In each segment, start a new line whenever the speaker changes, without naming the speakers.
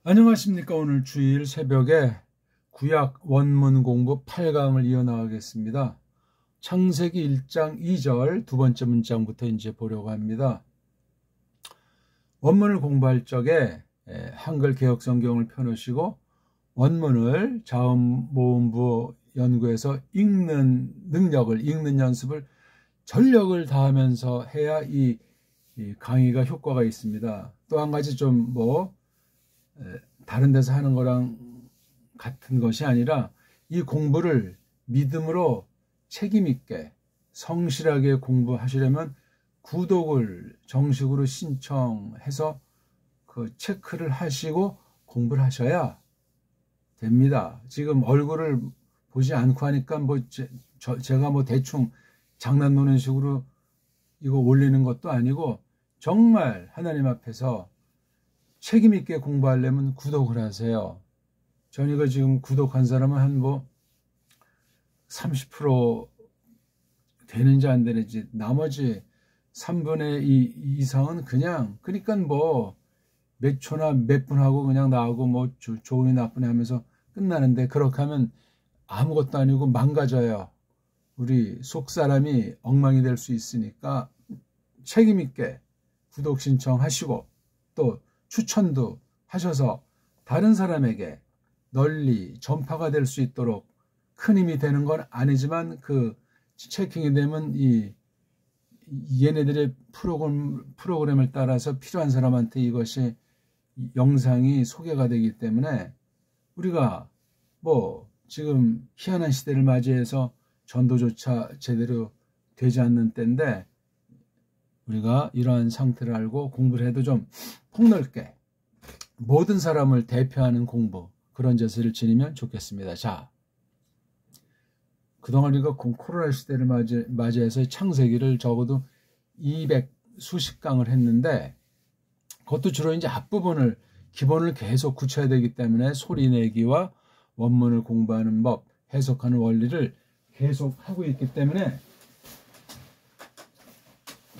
안녕하십니까. 오늘 주일 새벽에 구약 원문 공부 8강을 이어나가겠습니다. 창세기 1장 2절 두 번째 문장부터 이제 보려고 합니다. 원문을 공부할 적에 한글 개역 성경을 펴놓으시고 원문을 자음모음부 연구해서 읽는 능력을, 읽는 연습을 전력을 다하면서 해야 이 강의가 효과가 있습니다. 또 한 가지 좀 다른 데서 하는 거랑 같은 것이 아니라 이 공부를 믿음으로 책임 있게 성실하게 공부하시려면 구독을 정식으로 신청해서 그 체크를 하시고 공부를 하셔야 됩니다. 지금 얼굴을 보지 않고 하니까 제가 대충 장난 노는 식으로 이거 올리는 것도 아니고 정말 하나님 앞에서 책임 있게 공부하려면 구독을 하세요. 전 이거 지금 구독한 사람은 한 30% 되는지 안 되는지, 나머지 3분의 2 이상은 그러니까 몇 초나 몇 분 하고 그냥 나오고 좋으니 나쁘니 하면서 끝나는데, 그렇게 하면 아무것도 아니고 망가져요. 우리 속 사람이 엉망이 될 수 있으니까 책임 있게 구독 신청하시고 또 추천도 하셔서 다른 사람에게 널리 전파가 될 수 있도록, 큰 힘이 되는 건 아니지만 그 체킹이 되면 얘네들의 프로그램을 따라서 필요한 사람한테 이것이 영상이 소개가 되기 때문에, 우리가 지금 희한한 시대를 맞이해서 전도조차 제대로 되지 않는 때인데, 우리가 이러한 상태를 알고 공부를 해도 좀 폭넓게 모든 사람을 대표하는 공부, 그런 자세를 지니면 좋겠습니다. 자, 그동안 우리가 코로나 시대를 맞이해서 창세기를 적어도 200 수십 강을 했는데, 그것도 주로 이제 앞부분을, 기본을 계속 굳혀야 되기 때문에 소리내기와 원문을 공부하는 법, 해석하는 원리를 계속 하고 있기 때문에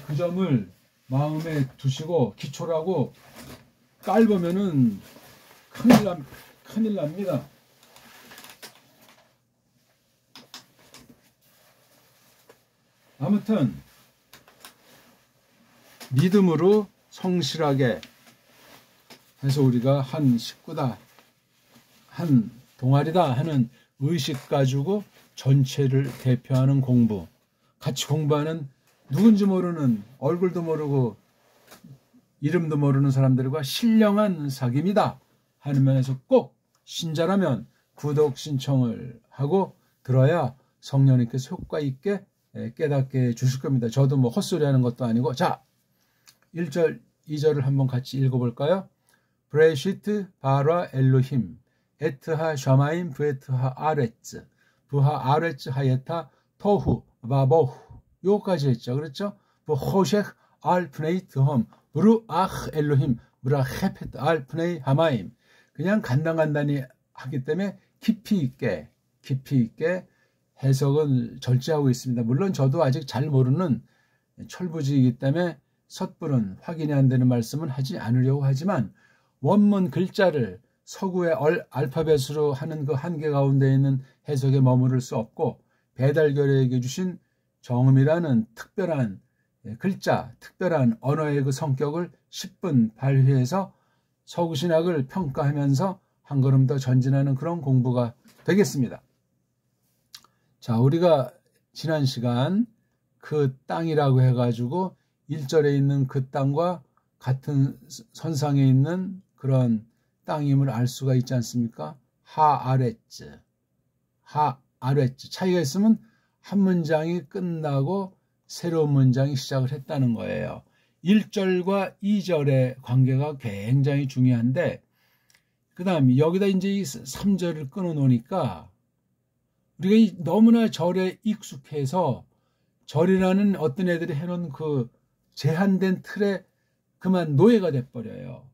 그 점을 마음에 두시고 기초라고 깔보면은 큰일 납니다. 아무튼 믿음으로 성실하게 해서 우리가 한 식구다, 한 동아리다 하는 의식 가지고 전체를 대표하는 공부, 같이 공부하는 누군지 모르는, 얼굴도 모르고 이름도 모르는 사람들과 신령한 사귐이다 하는 면에서 꼭 신자라면 구독 신청을 하고 들어야 성령님께서 효과 있게 깨닫게 해주실 겁니다. 저도 헛소리 하는 것도 아니고. 자, 1절 2절을 한번 같이 읽어볼까요? 브레시트 바라 엘로힘 에트하 샤마임 브에트하 아레츠 부하 아레츠 하예타 토후 바보후, 요까지 했죠. 그렇죠? 호셰크 알 프네이 드홈 브루아흐 엘로힘 브라헤페트 알 프네이 하마임. 그냥 간단히 하기 때문에 깊이 있게 해석은 절제하고 있습니다. 물론 저도 아직 잘 모르는 철부지이기 때문에 섣부른 확인이 안 되는 말씀은 하지 않으려고 하지만, 원문 글자를 서구의 알파벳으로 하는 그 한계 가운데 있는 해석에 머무를 수 없고, 배달결에게 주신 정음이라는 특별한 글자, 특별한 언어의 그 성격을 10분 발휘해서 서구신학을 평가하면서 한 걸음 더 전진하는 그런 공부가 되겠습니다. 자, 우리가 지난 시간 그 땅이라고 해가지고 1절에 있는 그 땅과 같은 선상에 있는 그런 땅임을 알 수가 있지 않습니까? 하아레츠. 차이가 있으면 한 문장이 끝나고 새로운 문장이 시작을 했다는 거예요. 1절과 2절의 관계가 굉장히 중요한데, 그 다음 여기다 이제 이 3절을 끊어 놓으니까 우리가 너무나 절에 익숙해서 절이라는 어떤 애들이 해놓은 그 제한된 틀에 그만 노예가 돼버려요.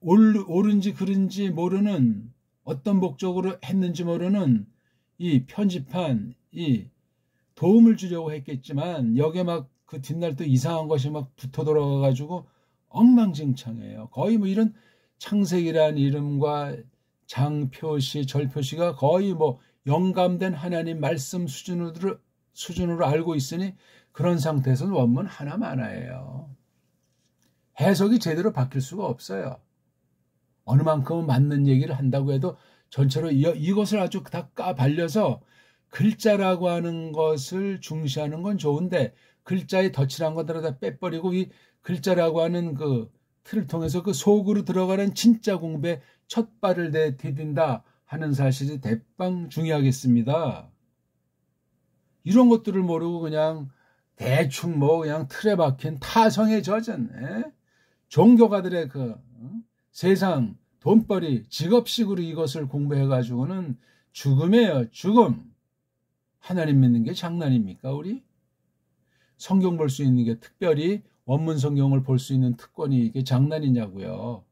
옳은지 그른지 모르는, 어떤 목적으로 했는지 모르는 이 편집한 이 도움을 주려고 했겠지만, 여기에 그 뒷날 또 이상한 것이 붙어 들어가가지고 엉망진창이에요. 거의 이런 창세기라는 이름과 장표시, 절표시가 거의 뭐 영감된 하나님 말씀 수준으로 알고 있으니 그런 상태에서는 원문 하나만화예요. 해석이 제대로 바뀔 수가 없어요. 어느 만큼은 맞는 얘기를 한다고 해도 전체로 이것을 아주 다 까발려서 글자라고 하는 것을 중시하는 건 좋은데 글자에 덧칠한 것들을 다 빼버리고 이 글자라고 하는 그 틀을 통해서 그 속으로 들어가는 진짜 공부에 첫 발을 내디딘다 하는 사실이 대빵 중요하겠습니다. 이런 것들을 모르고 그냥 대충 뭐 그냥 틀에 박힌 타성에 젖은 종교가들의 그 세상 돈벌이 직업식으로 이것을 공부해가지고는 죽음이에요. 죽음. 하나님 믿는 게 장난입니까 우리? 성경 볼 수 있는 게 특별히 원문 성경을 볼 수 있는 특권이 이게 장난이냐고요.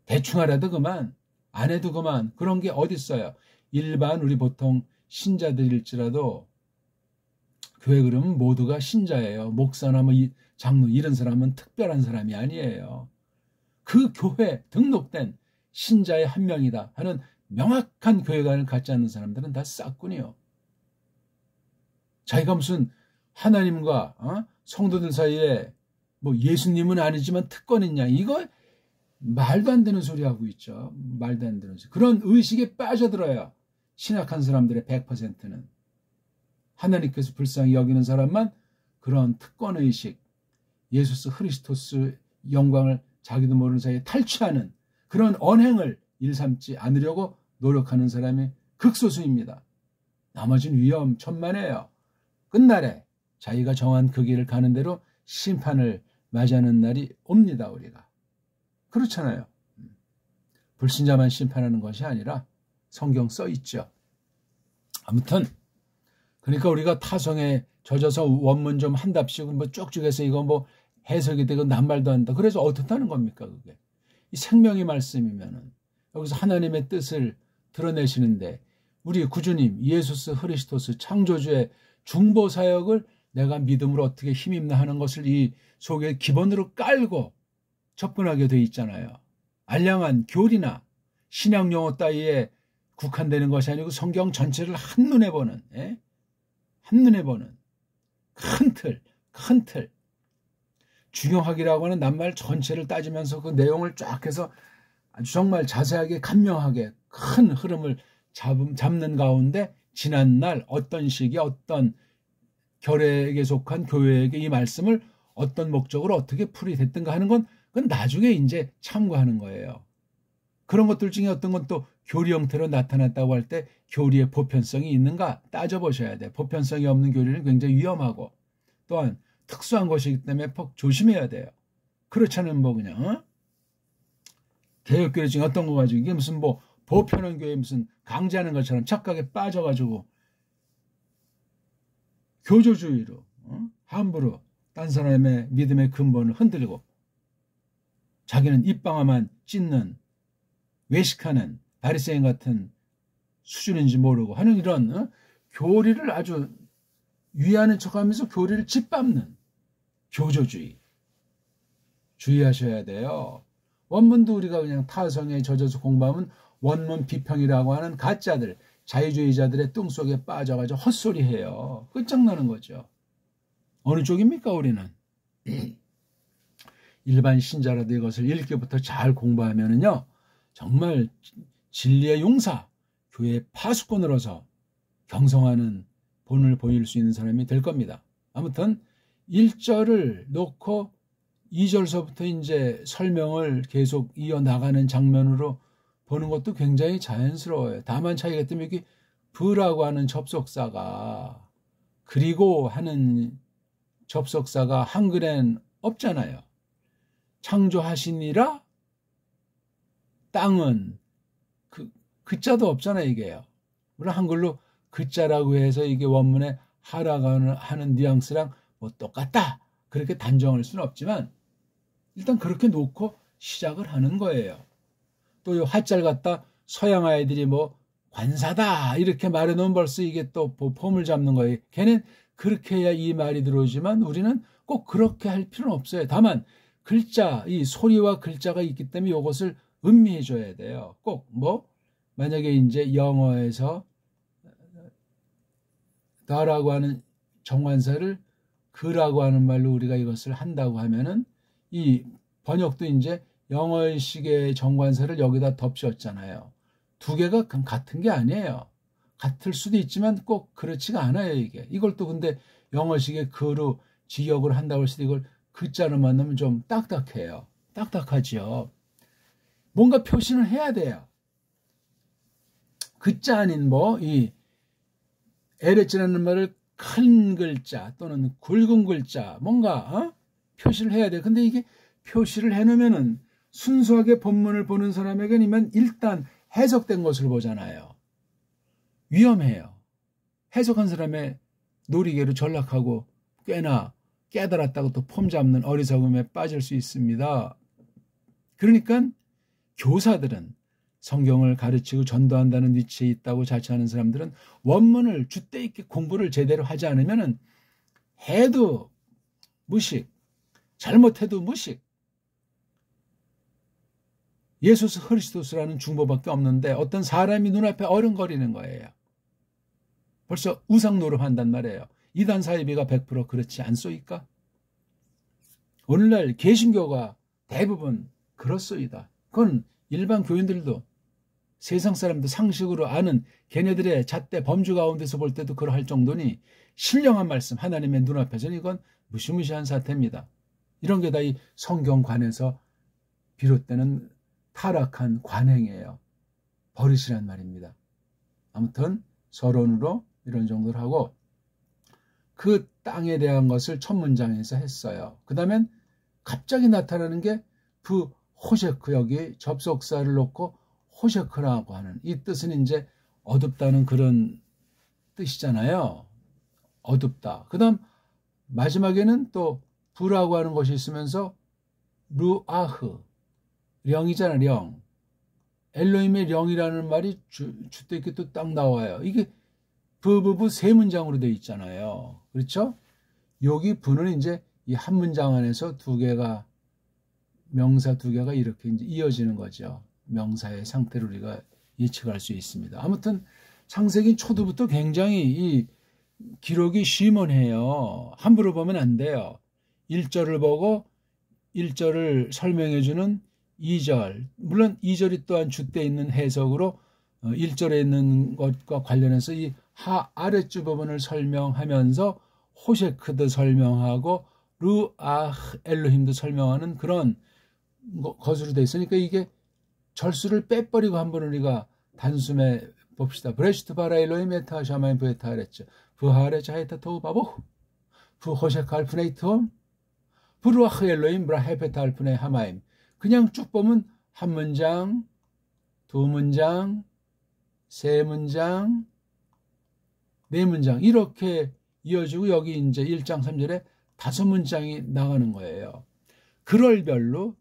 대충 알아도 그만, 안 해도 그만, 그런 게 어디 있어요. 일반 우리 보통 신자들일지라도 교회 그러면 모두가 신자예요. 목사나 뭐 장로 이런 사람은 특별한 사람이 아니에요. 그 교회 등록된 신자의 한 명이다 하는 명확한 교회관을 갖지 않는 사람들은 다 싹군이요. 자기가 무슨 하나님과 성도들 사이에 뭐 예수님은 아니지만 특권 있냐, 이거 말도 안 되는 소리 하고 있죠. 말도 안 되는 소리. 그런 의식에 빠져들어요. 신약한 사람들의 100%는. 하나님께서 불쌍히 여기는 사람만 그런 특권의식, 예수스 크리스토스 영광을 자기도 모르는 사이에 탈취하는 그런 언행을 일삼지 않으려고 노력하는 사람이 극소수입니다. 나머지는 위험천만해요. 끝날에 자기가 정한 그 길을 가는 대로 심판을 맞이하는 날이 옵니다. 우리가. 그렇잖아요. 불신자만 심판하는 것이 아니라 성경 써 있죠. 아무튼 그러니까 우리가 타성에 젖어서 원문 좀 한답시고 뭐 쭉쭉 해서 이거 뭐 해석이 되고 낱말도 한다. 그래서 어떻다는 겁니까 그게? 이 생명의 말씀이면은 여기서 하나님의 뜻을 드러내시는데 우리 구주님 예수스 크리스토스 창조주의 중보 사역을 내가 믿음으로 어떻게 힘입나 하는 것을 이 속에 기본으로 깔고 접근하게 돼 있잖아요. 알량한 교리나 신약 용어 따위에 국한되는 것이 아니고 성경 전체를 한눈에 보는 한눈에 보는 큰 틀 중용학이라고 하는 낱말 전체를 따지면서 그 내용을 쫙 해서 아주 정말 자세하게 간명하게 큰 흐름을 잡는 가운데 지난날 어떤 시기 어떤 결례에게 속한 교회에게 이 말씀을 어떤 목적으로 어떻게 풀이됐든가 하는 건 그건 나중에 이제 참고하는 거예요. 그런 것들 중에 어떤 건 또 교리 형태로 나타났다고 할 때 교리의 보편성이 있는가 따져보셔야 돼요. 보편성이 없는 교리는 굉장히 위험하고 또한 특수한 것이기 때문에 퍽 조심해야 돼요. 그렇지 않으면 뭐 그냥 개혁교리 중에 어떤 거 가지고 이게 무슨 뭐 보편한 교회 무슨 강제하는 것처럼 착각에 빠져가지고 교조주의로 함부로 딴 사람의 믿음의 근본을 흔들고 자기는 입방아만 찢는 외식하는 바리새인 같은 수준인지 모르고 하는 이런 교리를 아주 위하는 척하면서 교리를 짓밟는 교조주의 주의하셔야 돼요. 원문도 우리가 그냥 타성에 젖어서 공부하면 원문 비평이라고 하는 가짜들 자유주의자들의 뚱속에 빠져가지고 헛소리해요. 끝장나는 거죠. 어느 쪽입니까 우리는? 일반 신자라도 이것을 읽기부터 잘 공부하면은요 정말 진리의 용사, 교회의 파수꾼으로서 경성하는 본을 보일 수 있는 사람이 될 겁니다. 아무튼 1절을 놓고 2절서부터 이제 설명을 계속 이어나가는 장면으로 보는 것도 굉장히 자연스러워요. 다만 차이가 때문에 이게 브라고 하는 접속사가 그리고 하는 접속사가 한글엔 없잖아요. 창조하시니라 땅은 그자도 없잖아요. 이게요. 물론 한글로 그자라고 해서 이게 원문에 하라고 하는 뉘앙스랑 뭐 똑같다 그렇게 단정할 수는 없지만 일단 그렇게 놓고 시작을 하는 거예요. 또 이 화자를 갖다 서양 아이들이 뭐 관사다 이렇게 말해놓으면 벌써 이게 또 폼을 잡는 거예요. 걔는 그렇게 해야 이 말이 들어오지만 우리는 꼭 그렇게 할 필요는 없어요. 다만 글자, 이 소리와 글자가 있기 때문에 이것을 음미해 줘야 돼요. 꼭 만약에 이제 영어에서 다라고 하는 정관사를 그라고 하는 말로 우리가 이것을 한다고 하면은 이 번역도 이제 영어식의 정관사를 여기다 덮쳤잖아요. 두 개가 같은 게 아니에요. 같을 수도 있지만 꼭 그렇지가 않아요, 이게. 이걸 또 근데 영어식의 그로 직역을 한다고 해서 이걸 그자로 만나면 좀 딱딱해요. 딱딱하죠. 뭔가 표시는 해야 돼요. 그자 아닌 이 에레츠라는 말을 큰 글자 또는 굵은 글자 뭔가 표시를 해야 돼. 근데 이게 표시를 해놓으면은 순수하게 본문을 보는 사람에게는 일단 해석된 것을 보잖아요. 위험해요. 해석한 사람의 놀이개로 전락하고 꽤나 깨달았다고 또 폼 잡는 어리석음에 빠질 수 있습니다. 그러니까 교사들은 성경을 가르치고 전도한다는 위치에 있다고 자처하는 사람들은 원문을 줏대 있게 공부를 제대로 하지 않으면 해도 무식, 잘못해도 무식. 예수 그리스도라는 중보밖에 없는데 어떤 사람이 눈앞에 어른거리는 거예요. 벌써 우상 노름한단 말이에요. 이단 사이비가 100% 그렇지 않소이까? 오늘날 개신교가 대부분 그렇소이다. 그건 일반 교인들도 세상 사람도 상식으로 아는 걔네들의 잣대 범주 가운데서 볼 때도 그러할 정도니 신령한 말씀 하나님의 눈앞에서는 이건 무시무시한 사태입니다. 이런 게 다 이 성경관에서 비롯되는 타락한 관행이에요. 버릇이란 말입니다. 아무튼 서론으로 이런 정도를 하고 그 땅에 대한 것을 첫 문장에서 했어요. 그 다음엔 갑자기 나타나는 게 호셰크, 여기 접속사를 놓고 호셰크라고 하는 이 뜻은 이제 어둡다는 그런 뜻이잖아요. 어둡다. 그 다음 마지막에는 또 부라고 하는 것이 있으면서 루아흐, 령이잖아, 령. 엘로힘의 령이라는 말이 주때 있게 또 딱 나와요. 이게 부부부 세 문장으로 되어 있잖아요. 그렇죠? 여기 부는 이제 이 한 문장 안에서 두 개가 명사 두 개가 이렇게 이제 이어지는 거죠. 명사의 상태를 우리가 예측할 수 있습니다. 아무튼 창세기 초두부터 굉장히 이 기록이 심원해요. 함부로 보면 안 돼요. 1절을 보고 1절을 설명해주는 2절, 물론 2절이 또한 줏대 있는 해석으로 1절에 있는 것과 관련해서 이 아랫줄 부분을 설명하면서 호셰크도 설명하고 루아흐 엘로힘도 설명하는 그런 것으로 되어 있으니까 이게 절수를 빼버리고 한번 우리가 단숨에 봅시다. 브레시트 바라 엘로힘 에타 샤마인 부에타 하랬죠. 부하레 자에타 토우 바보 부호셰크 알프네이트홈 부루아흐 엘로힘 브라헤페타 알프네 하마임. 그냥 쭉 보면 한 문장, 두 문장, 세 문장, 네 문장 이렇게 이어지고 여기 이제 1장 3절에 5문장이 나가는 거예요. 글월별로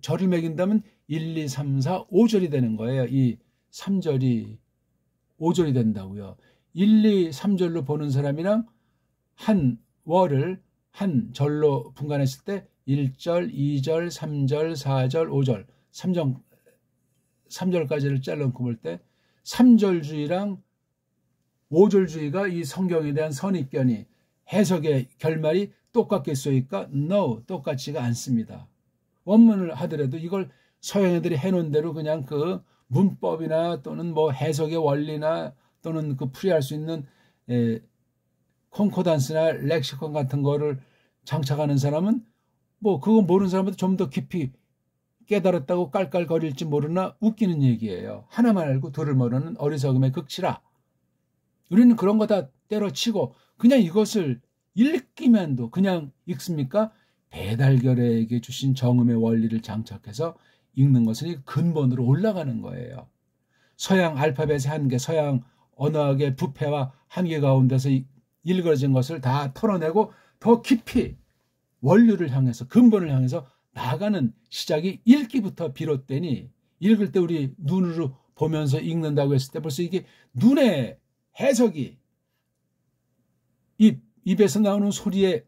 절을 매긴다면 1, 2, 3, 4, 5절이 되는 거예요. 이 3절이 5절이 된다고요. 1, 2, 3절로 보는 사람이랑 한 월을 한 절로 분간했을 때 1절, 2절, 3절, 4절, 5절, 3절까지를 잘라놓고 볼 때 3절주의랑 5절주의가 이 성경에 대한 선입견이 해석의 결말이 똑같겠소이까? No, 똑같지가 않습니다. 원문을 하더라도 이걸 서양 애들이 해놓은 대로 그냥 그 문법이나 또는 해석의 원리나 또는 그 풀이할 수 있는 콘코단스나 렉시콘 같은 거를 장착하는 사람은 그거 모르는 사람보다 좀 더 깊이 깨달았다고 깔깔거릴지 모르나 웃기는 얘기예요. 하나만 알고 둘을 모르는 어리석음의 극치라. 우리는 그런 거 다 때려치고 그냥 이것을 읽기만도 그냥 읽습니까? 배달결에게 주신 정음의 원리를 장착해서 읽는 것은 근본으로 올라가는 거예요. 서양 알파벳의 한계, 서양 언어학의 부패와 한계 가운데서 일그러진 것을 다 털어내고 더 깊이 원리를 향해서 근본을 향해서 나아가는 시작이 읽기부터 비롯되니 읽을 때 우리 눈으로 보면서 읽는다고 했을 때 벌써 이게 눈의 해석이 입에서 나오는 소리의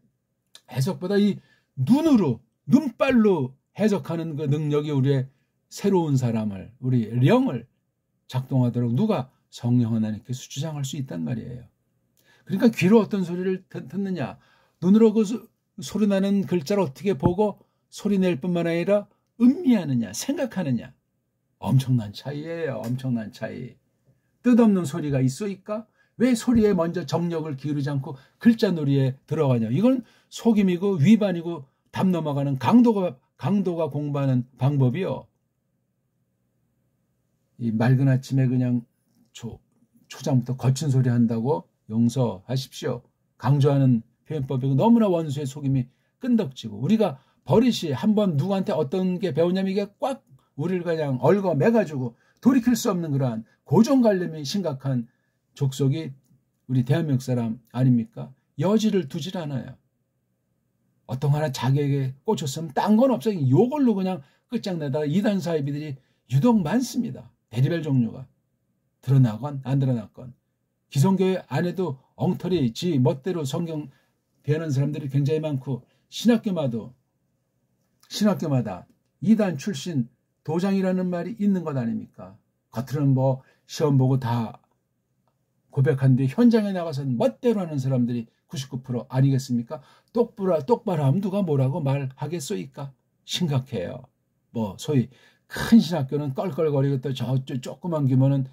해석보다 이 눈으로 눈발로 해석하는 그 능력이 우리의 새로운 사람을, 우리 영을 작동하도록 누가 성령 하나님께서 주장할 수 있단 말이에요. 그러니까 귀로 어떤 소리를 듣느냐, 눈으로 그 소리 나는 글자를 어떻게 보고 소리 낼 뿐만 아니라 음미하느냐, 생각하느냐. 엄청난 차이예요. 엄청난 차이. 뜻없는 소리가 있어일까? 왜 소리에 먼저 정력을 기울이지 않고 글자 놀이에 들어가냐. 이건 속임이고 위반이고 담 넘어가는 강도가 공부하는 방법이요. 이 맑은 아침에 그냥 초장부터 거친 소리 한다고 용서하십시오. 강조하는 표현법이고 너무나 원수의 속임이 끈덕지고 우리가 버릇이 한번 누구한테 어떤 게 배우냐면 이게 꽉 우리를 그냥 얽어매가지고 돌이킬 수 없는 그러한 고정관념이 심각한 족속이 우리 대한민국 사람 아닙니까? 여지를 두질 않아요. 어떤 하나 자기에게 꽂혔으면 딴 건 없어요. 이걸로 그냥 끝장내다가 이단 사이비들이 유독 많습니다. 대리별 종류가. 드러나건 안 드러났건. 기성교회 안에도 엉터리 지 멋대로 성경 배우는 사람들이 굉장히 많고 신학교마다 이단 출신 도장이라는 말이 있는 것 아닙니까? 겉으로는 뭐 시험 보고 다 고백한 뒤 현장에 나가서는 멋대로 하는 사람들이 99% 아니겠습니까? 똑바로 하면 누가 뭐라고 말하겠소이까? 심각해요. 뭐 소위 큰 신학교는 껄껄거리고 또 저쪽 조그만 규모는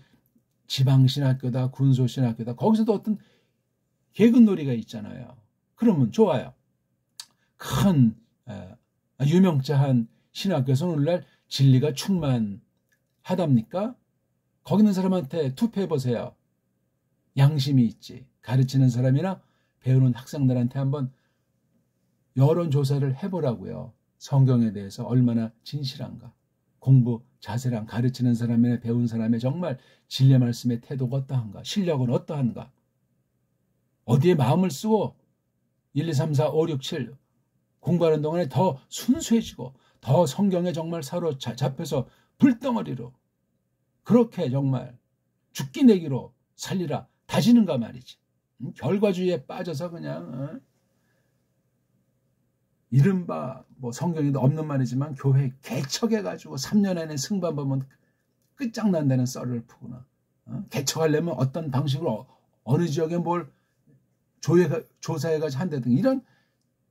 지방신학교다, 군소신학교다. 거기서도 어떤 개근놀이가 있잖아요. 그러면 좋아요. 큰 유명자한 신학교에서 오늘날 진리가 충만하답니까? 거기 있는 사람한테 투표해보세요. 양심이 있지. 가르치는 사람이나 배우는 학생들한테 한번 여론조사를 해보라고요. 성경에 대해서 얼마나 진실한가. 공부 자세랑 가르치는 사람이나 배운 사람의 정말 진리 말씀의 태도가 어떠한가. 실력은 어떠한가. 어디에 마음을 쓰고 1, 2, 3, 4, 5, 6, 7 공부하는 동안에 더 순수해지고 더 성경에 정말 사로잡혀서 불덩어리로 그렇게 정말 죽기 내기로 살리라 다지는가 말이지. 결과주의에 빠져서 그냥 이른바 뭐 성경에도 없는 말이지만 교회 개척해가지고 3년 안에 승반 보면 끝장난다는 썰을 푸구나. 개척하려면 어떤 방식으로 어느 지역에 뭘 조사해가지고 한다든 이런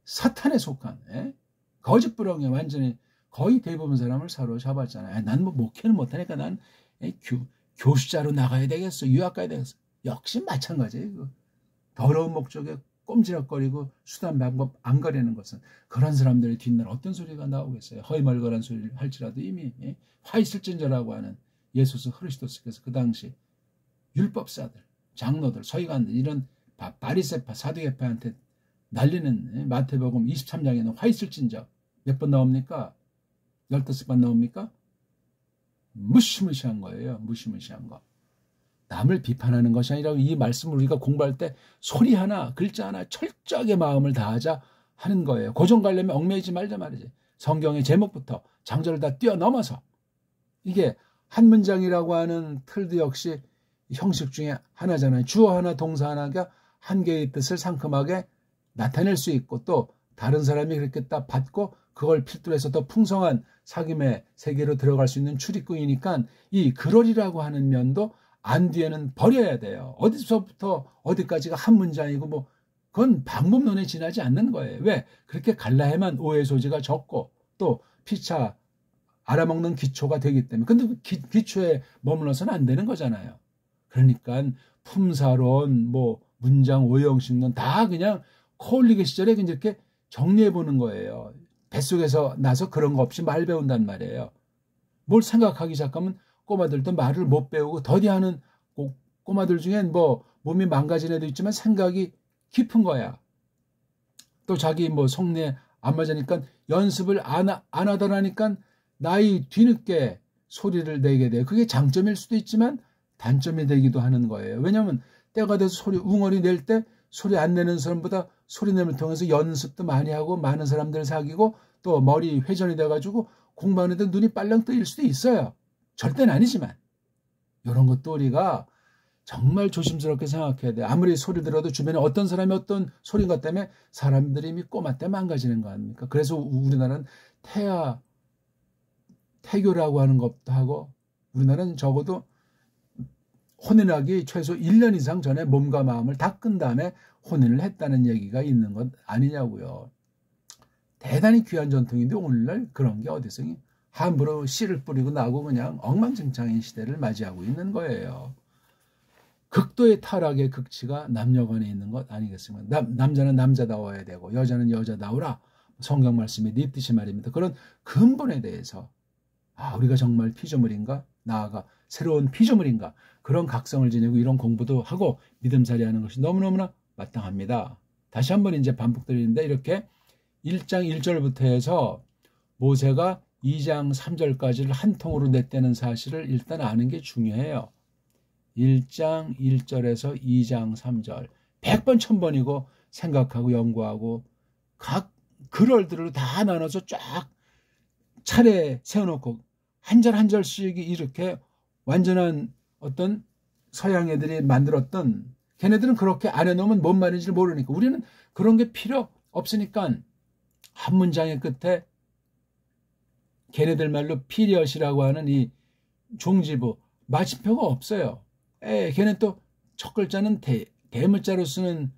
사탄에 속한 거짓부렁에 완전히 거의 대부분 사람을 사로잡았잖아요. 난 뭐 목회는 못하니까 난 교수자로 나가야 되겠어. 유학 가야 되겠어. 역시 마찬가지예요. 더러운 목적에 꼼지락거리고 수단 방법 안 가리는 것은 그런 사람들의 뒷날 어떤 소리가 나오겠어요. 허위말거란 소리를 할지라도 이미 화 있을진저라고 하는 예수스 그리스도스께서 그 당시 율법사들, 장로들, 서기관들 이런 바리새파, 사두개파한테 날리는 마태복음 23장에는 화 있을진저 몇 번 나옵니까? 15번 나옵니까? 무시무시한 거예요. 무시무시한 거. 남을 비판하는 것이 아니라 이 말씀을 우리가 공부할 때 소리 하나 글자 하나 철저하게 마음을 다하자 하는 거예요. 고정관념에 얽매이지 말자 말이지. 성경의 제목부터 장절을 다 뛰어넘어서 이게 한 문장이라고 하는 틀도 역시 형식 중에 하나잖아요. 주어 하나 동사 하나가 한 개의 뜻을 상큼하게 나타낼 수 있고 또 다른 사람이 그렇게 딱 받고 그걸 필두로 해서 더 풍성한 사귐의 세계로 들어갈 수 있는 출입구이니까 이 그러리라고 하는 면도 안 뒤에는 버려야 돼요. 어디서부터 어디까지가 한 문장이고 뭐 그건 방법론에 지나지 않는 거예요. 왜? 그렇게 갈라야만 오해 소지가 적고 또 피차 알아먹는 기초가 되기 때문에. 근데 그 기초에 머물러서는 안 되는 거잖아요. 그러니까 품사론, 뭐 문장 오형식론 다 그냥 코올리게 시절에 이렇게 정리해 보는 거예요. 뱃속에서 나서 그런 거 없이 말 배운단 말이에요. 뭘 생각하기 시작하면 꼬마들도 말을 못 배우고 더디하는 꼬마들 중엔 뭐 몸이 망가진 애도 있지만 생각이 깊은 거야. 또 자기 뭐 속내 안 맞으니까 연습을 안 하더라니까 나이 뒤늦게 소리를 내게 돼요. 그게 장점일 수도 있지만 단점이 되기도 하는 거예요. 왜냐하면 때가 돼서 소리 웅얼이 낼 때 소리 안 내는 사람보다 소리 내를 통해서 연습도 많이 하고 많은 사람들 사귀고 또 머리 회전이 돼가지고 공부하는데 눈이 빨랑 뜨일 수도 있어요. 절대는 아니지만 이런 것도 우리가 정말 조심스럽게 생각해야 돼. 아무리 소리 들어도 주변에 어떤 사람이 어떤 소린 것 때문에 사람들이 이미 꼬마 때 망가지는 거 아닙니까? 그래서 우리나라는 태교라고 하는 것도 하고, 우리나라는 적어도 혼인하기 최소 1년 이상 전에 몸과 마음을 닦은 다음에 혼인을 했다는 얘기가 있는 것 아니냐고요. 대단히 귀한 전통인데 오늘날 그런 게 어디서 함부로 씨를 뿌리고 나고 그냥 엉망진창인 시대를 맞이하고 있는 거예요. 극도의 타락의 극치가 남녀간에 있는 것 아니겠습니까? 남자는 남자다워야 되고 여자는 여자다우라. 성경 말씀이 네 뜻이 말입니다. 그런 근본에 대해서 우리가 정말 피조물인가? 나아가 새로운 피조물인가? 그런 각성을 지니고 이런 공부도 하고 믿음살이하는 것이 너무너무나 마땅합니다. 다시 한번 이제 반복드리는데 이렇게 1장 1절부터 해서 모세가 2장 3절까지를 한 통으로 냈다는 사실을 일단 아는 게 중요해요. 1장 1절에서 2장 3절 100번 1000번이고 생각하고 연구하고 각 글얼들을 다 나눠서 쫙 차례 세워놓고 한 절 한 절씩 이렇게 완전한 어떤 서양 애들이 만들었던, 걔네들은 그렇게 안 해놓으면 뭔 말인지 모르니까 우리는 그런 게 필요 없으니까 한 문장의 끝에 걔네들 말로 피리엇이라고 하는 이 종지부 마침표가 없어요. 걔네 또 첫 글자는 대문자로 쓰는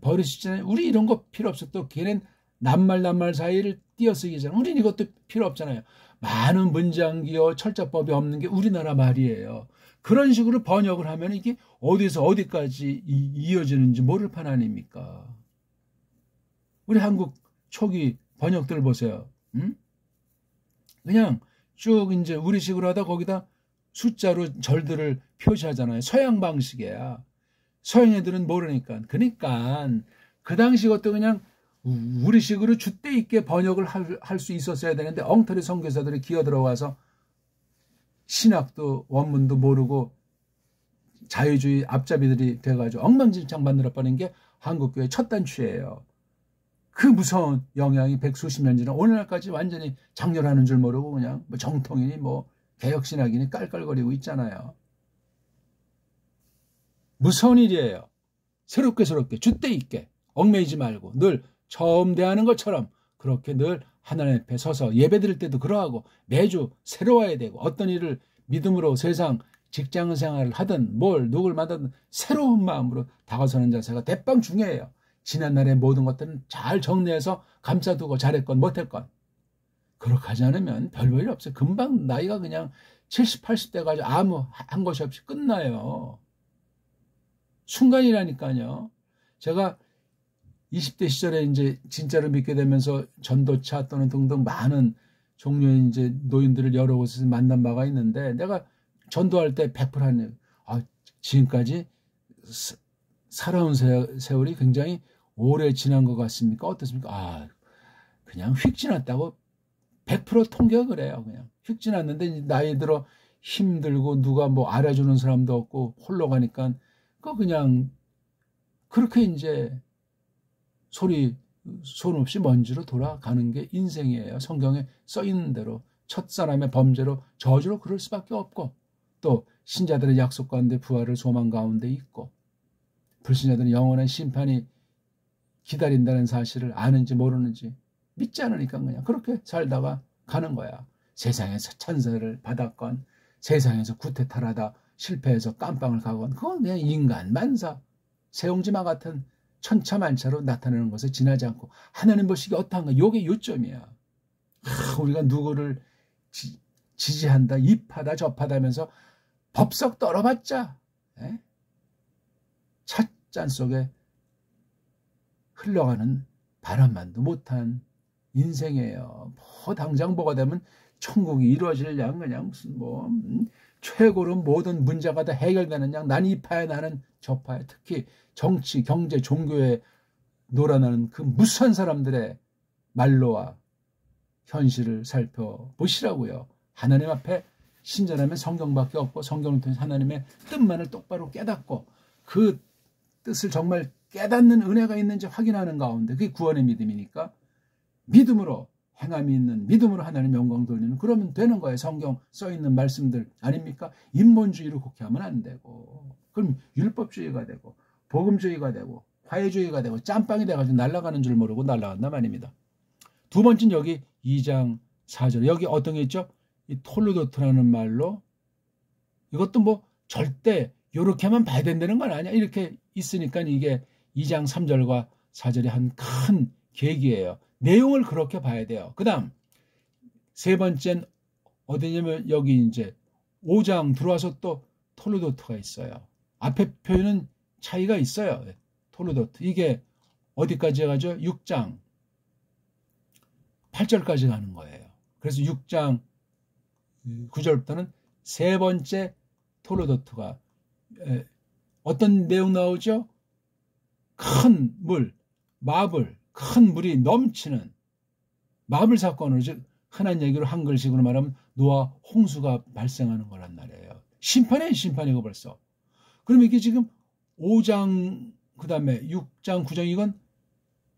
버릇이 있잖아요. 우리 이런 거 필요 없어. 또 걔는 낱말 사이를 띄어쓰기잖아요. 우리는 이것도 필요 없잖아요. 많은 문장기어 철자법이 없는 게 우리나라 말이에요. 그런 식으로 번역을 하면 이게 어디서 어디까지 이어지는지 모를 판 아닙니까? 우리 한국 초기 번역들 보세요. 그냥 쭉 이제 우리식으로 하다 거기다 숫자로 절들을 표시하잖아요. 서양 방식이야. 서양 애들은 모르니까. 그러니까 그 당시 것도 그냥 우리식으로 줏대 있게 번역을 할 수 있었어야 되는데 엉터리 선교사들이 기어 들어와서 신학도 원문도 모르고 자유주의 앞잡이들이 돼가지고 엉망진창 만들어버린 게 한국교회 첫 단추예요. 그 무서운 영향이 백수십 년 전에 오늘날까지 완전히 장렬하는 줄 모르고 그냥 뭐 정통이니 뭐 개혁신학이니 깔깔거리고 있잖아요. 무서운 일이에요. 새롭게 줏대 있게 얽매이지 말고 늘 처음 대하는 것처럼 그렇게 늘 하나님 앞에 서서 예배 드릴 때도 그러하고 매주 새로워야 되고 어떤 일을 믿음으로 세상 직장 생활을 하든 누굴 만나든 새로운 마음으로 다가서는 자세가 대빵 중요해요. 지난날의 모든 것들은 잘 정리해서 감싸두고 잘했건 못했건 그렇게 하지 않으면 별 볼 일 없어요. 금방 나이가 그냥 70, 80대 가지고 아무 한 것이 없이 끝나요. 순간이라니까요. 제가 20대 시절에 이제 진짜로 믿게 되면서 전도차 또는 등등 많은 종류의 이제 노인들을 여러 곳에서 만난 바가 있는데 내가 전도할 때 100% 하는 지금까지 살아온 세월이 굉장히 오래 지난 것 같습니까? 어떻습니까? 그냥 휙 지났다고 100% 통계가 그래요. 그냥 휙 지났는데 나이 들어 힘들고 누가 뭐 알아주는 사람도 없고 홀로 가니까 그냥 그렇게 이제 손 없이 먼지로 돌아가는 게 인생이에요. 성경에 써 있는 대로 첫사람의 범죄로 저주로 그럴 수밖에 없고 또 신자들의 약속 가운데 부활을 소망 가운데 있고 불신자들은 영원한 심판이 기다린다는 사실을 아는지 모르는지 믿지 않으니까 그냥 그렇게 살다가 가는 거야. 세상에서 찬사를 받았건 세상에서 구태탈하다 실패해서 깜빵을 가건 그건 그냥 인간 만사 세옹지마 같은 천차만차로 나타나는 것에 지나지 않고 하나님 보시기 어떠한가 이게 요점이야. 우리가 누구를 지지한다 입하다 접하다면서 법석 떨어봤자 찻잔 속에 흘러가는 바람만도 못한 인생이에요. 당장 뭐가 되면 천국이 이루어질 양 그냥 무슨 최고로 모든 문제가 다 해결되는 양 난 이파야 나는 저파야. 특히 정치, 경제, 종교에 놀아나는 그 무수한 사람들의 말로와 현실을 살펴보시라고요. 하나님 앞에 신전하면 성경밖에 없고 성경을 통해서 하나님의 뜻만을 똑바로 깨닫고 그 뜻을 정말 깨닫는 은혜가 있는지 확인하는 가운데 그게 구원의 믿음이니까 믿음으로 행함이 있는 믿음으로 하나님 영광 돌리는 그러면 되는 거예요. 성경 써있는 말씀들 아닙니까? 인본주의로 곡해하면 안 되고 그럼 율법주의가 되고 복음주의가 되고 화해주의가 되고 짬빵이 돼가지고 날아가는 줄 모르고 날아간단 말입니다. 두 번째는 여기 2장 4절 여기 어떤 게 있죠? 이 톨로도트라는 말로 이것도 뭐 절대 요렇게만 봐야 된다는 건 아니야. 이렇게 있으니까 이게 2장 3절과 4절이 한 큰 계기예요. 내용을 그렇게 봐야 돼요. 그 다음 세 번째는 어디냐면 여기 이제 5장 들어와서 또 톨로도트가 있어요. 앞에 표현은 차이가 있어요. 톨로도트 이게 어디까지 가죠? 6장 8절까지 가는 거예요. 그래서 6장 9절부터는 세 번째 톨로도트가 어떤 내용 나오죠? 큰 물, 마블, 큰 물이 넘치는 마블 사건으로 즉 흔한 얘기로 한글식으로 말하면 노아 홍수가 발생하는 거란 말이에요. 심판이고 벌써. 그럼 이게 지금 5장 그 다음에 6장 9장 이건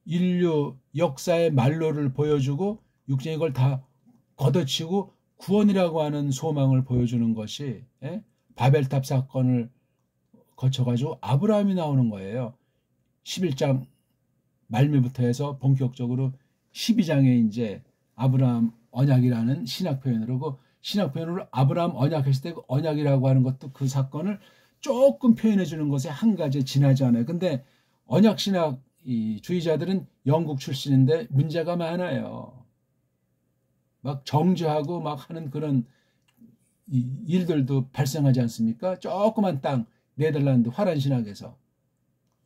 인류 역사의 말로를 보여주고 6장 이걸 다 걷어치고 구원이라고 하는 소망을 보여주는 것이 바벨탑 사건을 거쳐가지고 아브라함이 나오는 거예요. 11장 말미부터 해서 본격적으로 12장에 이제 아브라함 언약이라는 신약 표현으로 그 신약 표현으로 아브라함 언약했을 때 그 언약이라고 하는 것도 그 사건을 조금 표현해 주는 것에 한 가지 지나지 않아요. 근데 언약 신학 주의자들은 영국 출신인데 문제가 많아요. 막 정죄하고 막 하는 그런 일들도 발생하지 않습니까? 조그만 땅 네덜란드 화란 신학에서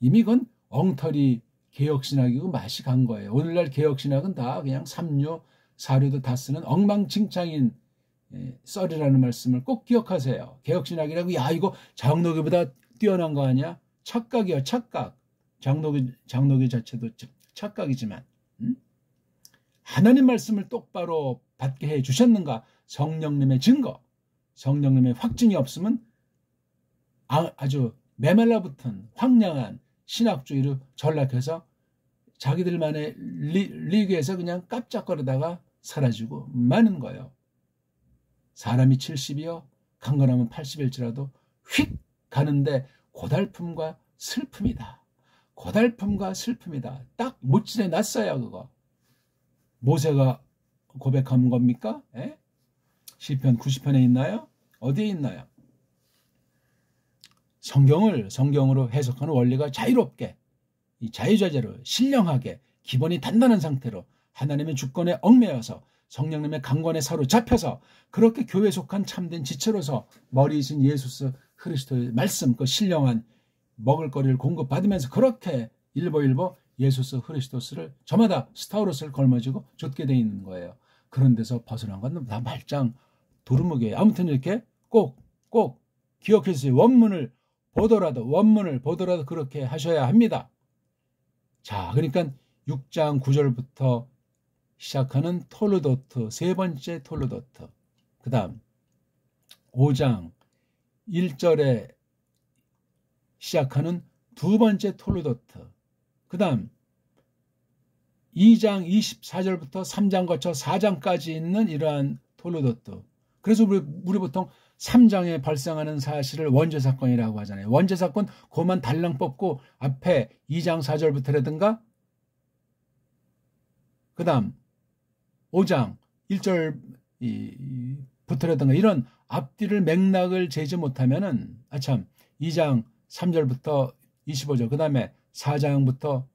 이미 그건 엉터리 개혁신학이고 맛이 간 거예요. 오늘날 개혁신학은 다 그냥 삼류, 사류도 다 쓰는 엉망진창인 썰이라는 말씀을 꼭 기억하세요. 개혁신학이라고 야 이거 장로교보다 뛰어난 거 아니야? 착각이요. 착각. 장로교 자체도 착각이지만 하나님 말씀을 똑바로 받게 해 주셨는가? 성령님의 증거, 성령님의 확증이 없으면 아주 메말라붙은 황량한 신학주의로 전락해서 자기들만의 리그에서 그냥 깜짝거리다가 사라지고 마는 거예요. 사람이 70이요 강건하면 80일지라도 휙 가는데 고달픔과 슬픔이다. 고달픔과 슬픔이다. 딱 못 지내놨어요. 그거 모세가 고백한 겁니까? 시편 90편에 있나요? 어디에 있나요? 성경으로 해석하는 원리가 자유롭게 이 자유자재로 신령하게 기본이 단단한 상태로 하나님의 주권에 얽매여서 성령님의 강권에 사로잡혀서 그렇게 교회에 속한 참된 지체로서 머리이신 예수 그리스도의 말씀 그 신령한 먹을거리를 공급받으면서 그렇게 일보일보 예수 그리스도를 저마다 스타우로스를 걸머쥐고 좇게 돼 있는 거예요. 그런 데서 벗어난 건 다 말짱 도루묵이에요. 아무튼 이렇게 꼭 기억해 주세요. 원문을 보더라도 그렇게 하셔야 합니다. 자, 그러니까 6장 9절부터 시작하는 톨로도트, 세 번째 톨로도트. 그 다음 5장 1절에 시작하는 두 번째 톨로도트. 그 다음 2장 24절부터 3장 거쳐 4장까지 있는 이러한 톨로도트. 그래서 우리 보통 3장에 발생하는 사실을 원죄사건이라고 하잖아요. 원죄사건 그것만 달랑 뽑고 앞에 2장 4절부터라든가 그 다음 5장 1절부터라든가 이런 앞뒤를 맥락을 재지 못하면은 2장 3절부터 25절 그 다음에 4장부터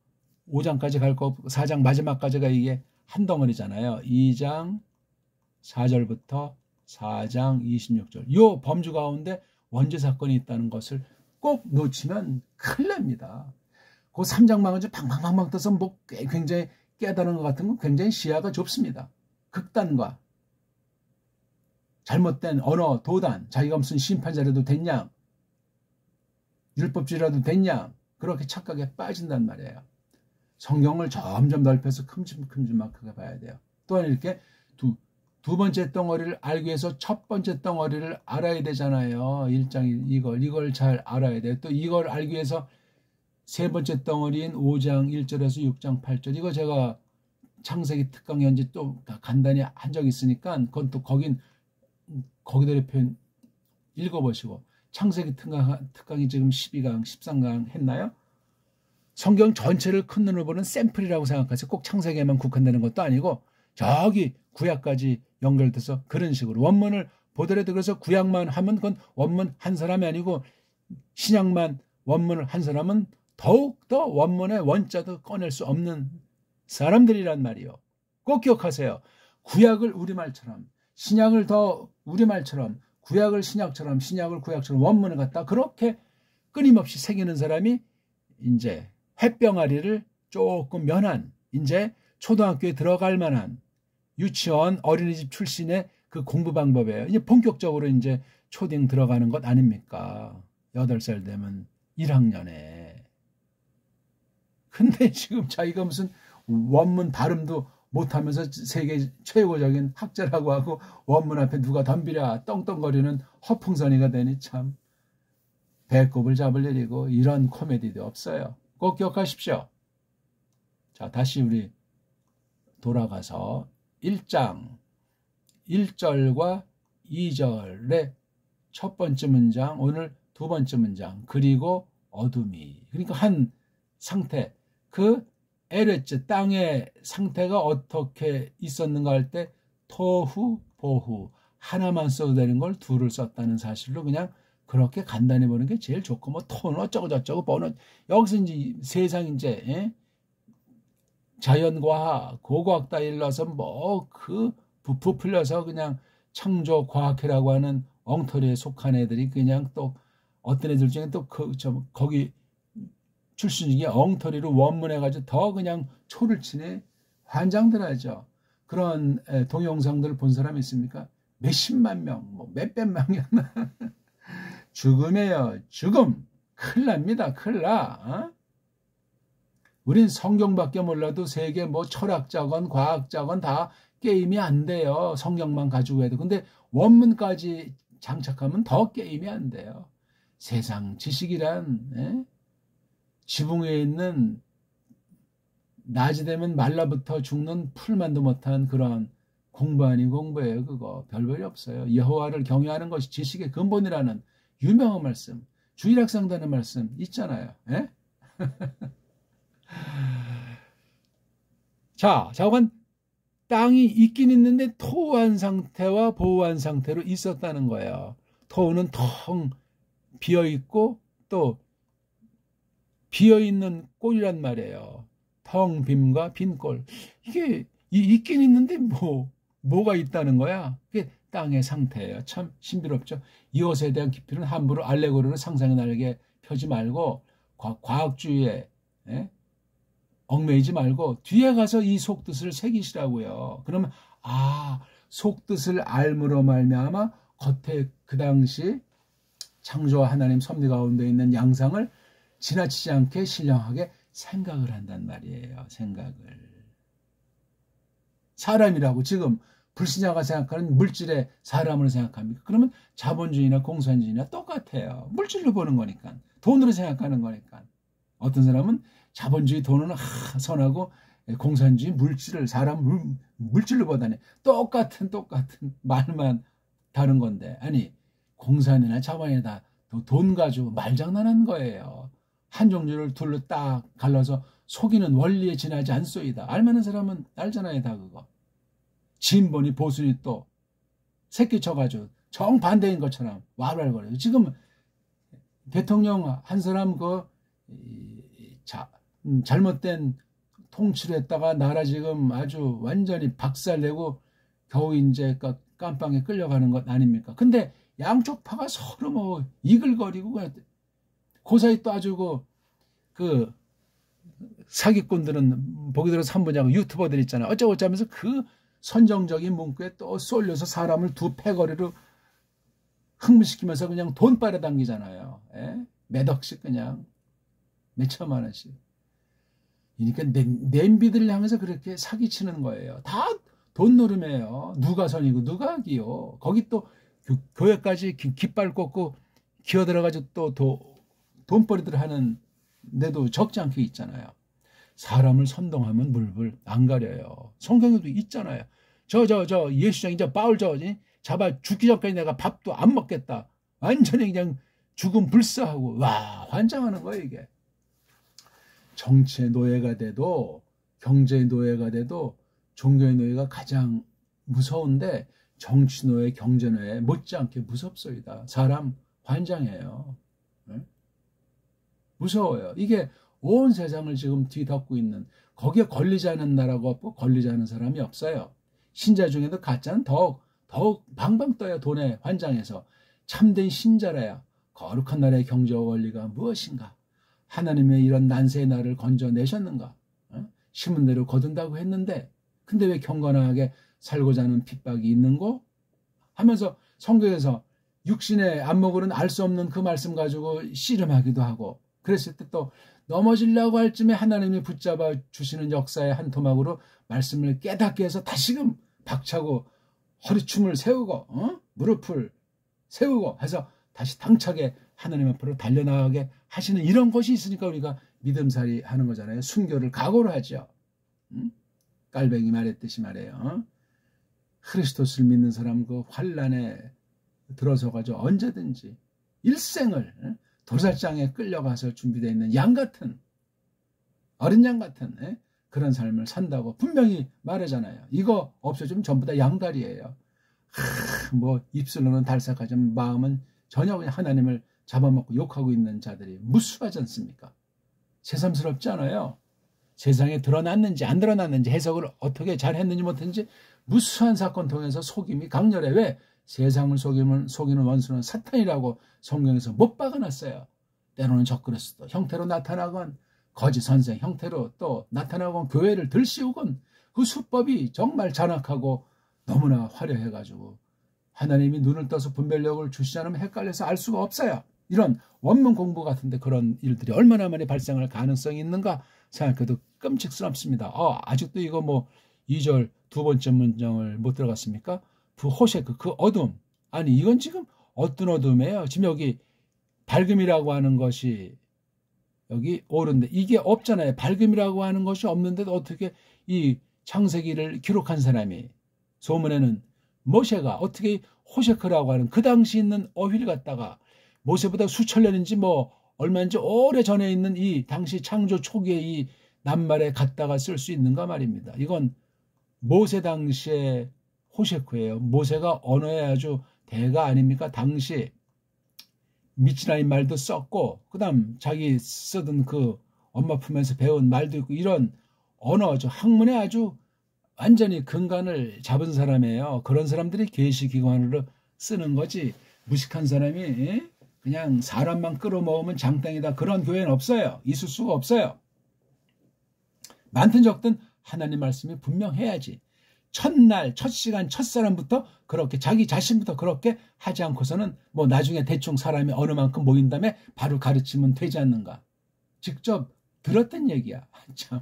5장까지 갈 거 4장 마지막까지가 이게 한 덩어리잖아요. 2장 4절부터 4장 26절 이 범주 가운데 원죄 사건이 있다는 것을 꼭 놓치면 큰일 납니다. 그 3장만 이제 팡팡팡팡 떠서 뭐 굉장히 깨달은 것 같은 건 굉장히 시야가 좁습니다. 극단과 잘못된 언어, 도단, 자기가 무슨 심판자라도 됐냐, 율법주의라도 됐냐, 그렇게 착각에 빠진단 말이에요. 성경을 점점 넓혀서 큼직큼직하게 봐야 돼요. 또한 이렇게 두 번째 덩어리를 알기 위해서 첫 번째 덩어리를 알아야 되잖아요. 1장 이걸 잘 알아야 돼요. 또 이걸 알기 위해서 세 번째 덩어리인 5장 1절에서 6장 8절 이거 제가 창세기 특강 현지 또 간단히 한 적이 있으니까 그건 또 거기들의 표현 읽어보시고 창세기 특강이 지금 12강, 13강 했나요? 성경 전체를 큰 눈으로 보는 샘플이라고 생각하세요. 꼭 창세기에만 국한되는 것도 아니고 저기 구약까지 연결돼서 그런 식으로 원문을 보더라도, 그래서 구약만 하면 그건 원문 한 사람이 아니고 신약만 원문을 한 사람은 더욱더 원문의 원자도 꺼낼 수 없는 사람들이란 말이요. 꼭 기억하세요. 구약을 우리말처럼, 신약을 더 우리말처럼, 구약을 신약처럼, 신약을 구약처럼 원문을 갖다 그렇게 끊임없이 새기는 사람이 이제 햇병아리를 조금 면한, 이제 초등학교에 들어갈 만한 유치원 어린이집 출신의 그 공부 방법이에요. 이제 본격적으로 이제 초딩 들어가는 것 아닙니까? 8살 되면 1학년에. 근데 지금 자기가 무슨 원문 발음도 못하면서 세계 최고적인 학자라고 하고 원문 앞에 누가 덤비랴 떵떵거리는 허풍선이가 되니 참 배꼽을 잡을 일이고, 이런 코미디도 없어요. 꼭 기억하십시오. 자, 다시 우리 돌아가서 1장 1절과 2절의 첫 번째 문장, 오늘 두 번째 문장, 그리고 어둠이. 그러니까 한 상태, 그 에레츠 땅의 상태가 어떻게 있었는가 할 때 토후 보후 하나만 써도 되는 걸 둘을 썼다는 사실로 그냥 그렇게 간단히 보는 게 제일 좋고, 뭐 토는 어쩌고 저쩌고 보는, 여기서 이제 세상 이제 자연과학, 고고학 따위러서 뭐 그 부풀려서 그냥 창조과학회라고 하는 엉터리에 속한 애들이 그냥 또 어떤 애들 중에 또 거기 출신 중에 엉터리로 원문해가지고 더 그냥 초를 치네. 환장들 하죠. 그런 동영상들을 본 사람이 있습니까? 몇십만 명, 뭐 몇백만 명이었나. 죽음이에요. 죽음. 큰일 납니다. 큰일 나. 우린 성경밖에 몰라도 세계 뭐 철학자건 과학자건 다 게임이 안 돼요. 성경만 가지고 해도. 근데 원문까지 장착하면 더 게임이 안 돼요. 세상 지식이란 지붕 위에 있는 낮이 되면 말라붙어 죽는 풀만도 못한 그런 공부 아닌 공부예요. 그거 별볼이 없어요. 여호와를 경외하는 것이 지식의 근본이라는 유명한 말씀, 주일학상단의 말씀 있잖아요. 자, 자관 땅이 있긴 있는데 토한 상태와 보호한 상태로 있었다는 거예요. 토는 텅 비어있고 또 비어있는 꼴이란 말이에요. 텅 빔과 빈 꼴. 이게 있긴 있는데 뭐가 있다는 거야? 그게 땅의 상태예요. 참 신비롭죠. 이것에 대한 깊이는 함부로 알레고리로 상상의 날개 펴지 말고 과학주의에 얽매이지 말고 뒤에 가서 이 속뜻을 새기시라고요. 그러면 속뜻을 알므로 말미암아 겉에 그 당시 창조와 하나님 섭리 가운데 있는 양상을 지나치지 않게 신령하게 생각을 한단 말이에요. 생각을. 사람이라고 지금 불신자가 생각하는 물질의 사람을 생각합니까? 그러면 자본주의나 공산주의나 똑같아요. 물질로 보는 거니까. 돈으로 생각하는 거니까. 어떤 사람은 자본주의 돈은 선하고 공산주의 물질을 사람 물질로 보다니 똑같은 말만 다른 건데, 아니 공산이나 자본이 다 돈 가지고 말장난한 거예요. 한 종류를 둘로 딱 갈라서 속이는 원리에 지나지 않소이다. 알만한 사람은 알잖아요. 다 그거. 진보니 보수니 또 새끼 쳐가지고 정반대인 것처럼 왈왈거려요. 지금 대통령 한 사람 잘못된 통치를 했다가 나라 지금 아주 완전히 박살내고 겨우 이제 깜빵에 끌려가는 것 아닙니까? 근데 양쪽 파가 서로 이글거리고 그 사이 또 아주 그 사기꾼들은 보기 들어서 한 분야고 유튜버들 있잖아요. 어쩌고저쩌고 하면서 그 선정적인 문구에 또 쏠려서 사람을 두 패거리로 흥분시키면서 그냥 돈 빨아당기잖아요. 몇 억씩 그냥 몇 천만 원씩. 그러니까 냄비들을 향해서 그렇게 사기치는 거예요. 다 돈 노름이에요. 누가 선이고 누가 악이요. 거기 또 교회까지 깃발 꽂고 기어들어가지고 또 돈벌이들 하는 데도 적지 않게 있잖아요. 사람을 선동하면 물불 안 가려요. 성경에도 있잖아요. 예수장 이제 바울 잡아 죽기 전까지 내가 밥도 안 먹겠다. 완전히 그냥 죽음 불사하고 와 환장하는 거예요. 이게 정치의 노예가 돼도 경제의 노예가 돼도 종교의 노예가 가장 무서운데 정치 노예, 경제 노예 못지않게 무섭소이다. 사람 환장해요. 네? 무서워요. 이게 온 세상을 지금 뒤덮고 있는, 거기에 걸리지 않은 나라가 없고 걸리지 않은 사람이 없어요. 신자 중에도 가짜는 더욱 방방 떠요. 돈에 환장해서. 참된 신자라야 거룩한 나라의 경제와 원리가 무엇인가, 하나님의 이런 난세의 날을 건져내셨는가, 심은 대로 거둔다고 했는데 근데 왜 경건하게 살고자 하는 핍박이 있는고 하면서 성경에서 육신의 안목으로는 알 수 없는 그 말씀 가지고 씨름하기도 하고, 그랬을 때 또 넘어지려고 할 쯤에 하나님이 붙잡아 주시는 역사의 한 토막으로 말씀을 깨닫게 해서 다시금 박차고 허리춤을 세우고 무릎을 세우고 해서 다시 당차게 하나님 앞으로 달려나가게 하시는 이런 것이 있으니까 우리가 믿음살이 하는 거잖아요. 순교를 각오로 하죠. 깔뱅이 말했듯이 말해요. 크리스토스를 믿는 사람 그 환란에 들어서가지고 언제든지 일생을 도살장에 끌려가서 준비되어 있는 양 같은, 어린 양 같은 그런 삶을 산다고 분명히 말하잖아요. 이거 없어지면 전부 다 양다리예요. 뭐 입술로는 달싹하지만 마음은 전혀 그냥 하나님을 잡아먹고 욕하고 있는 자들이 무수하지 않습니까? 새삼스럽지 않아요? 세상에 드러났는지 안 드러났는지 해석을 어떻게 잘했는지 못했는지 무수한 사건 통해서 속임이 강렬해. 왜? 세상을 속이는 원수는 사탄이라고 성경에서 못 박아놨어요. 때로는 적그리스도 형태로 나타나건 거짓 선생 형태로 또 나타나건 교회를 들씌우건 그 수법이 정말 잔악하고 너무나 화려해가지고 하나님이 눈을 떠서 분별력을 주시지 않으면 헷갈려서 알 수가 없어요. 이런 원문 공부 같은데 그런 일들이 얼마나 많이 발생할 가능성이 있는가 생각해도 끔찍스럽습니다. 아직도 이거 뭐 2절 두 번째 문장을 못 들어갔습니까? 호셰크, 그 어둠. 아니 이건 지금 어떤 어둠이에요? 지금 여기 밝음이라고 하는 것이 여기 옳은데 이게 없잖아요. 밝음이라고 하는 것이 없는데도 어떻게 이 창세기를 기록한 사람이, 소문에는 모세가 어떻게 호셰크라고 하는 그 당시 있는 어휘를 갖다가 모세보다 수천 년인지 뭐 얼마인지 오래 전에 있는 이 당시 창조 초기의 이 낱말에 갖다가 쓸 수 있는가 말입니다. 이건 모세 당시의 호셰크예요. 모세가 언어의 아주 대가 아닙니까? 당시 미치라인 말도 썼고 그다음 자기 쓰던 그 엄마 품에서 배운 말도 있고 이런 언어죠. 학문에 아주 완전히 근간을 잡은 사람이에요. 그런 사람들이 계시기관으로 쓰는 거지 무식한 사람이 그냥 사람만 끌어모으면 장땡이다. 그런 교회는 없어요. 있을 수가 없어요. 많든 적든 하나님 말씀이 분명해야지. 첫날, 첫 시간, 첫 사람부터 그렇게 자기 자신부터 그렇게 하지 않고서는 뭐 나중에 대충 사람이 어느 만큼 모인 다음에 바로 가르치면 되지 않는가. 직접 들었던 얘기야. 참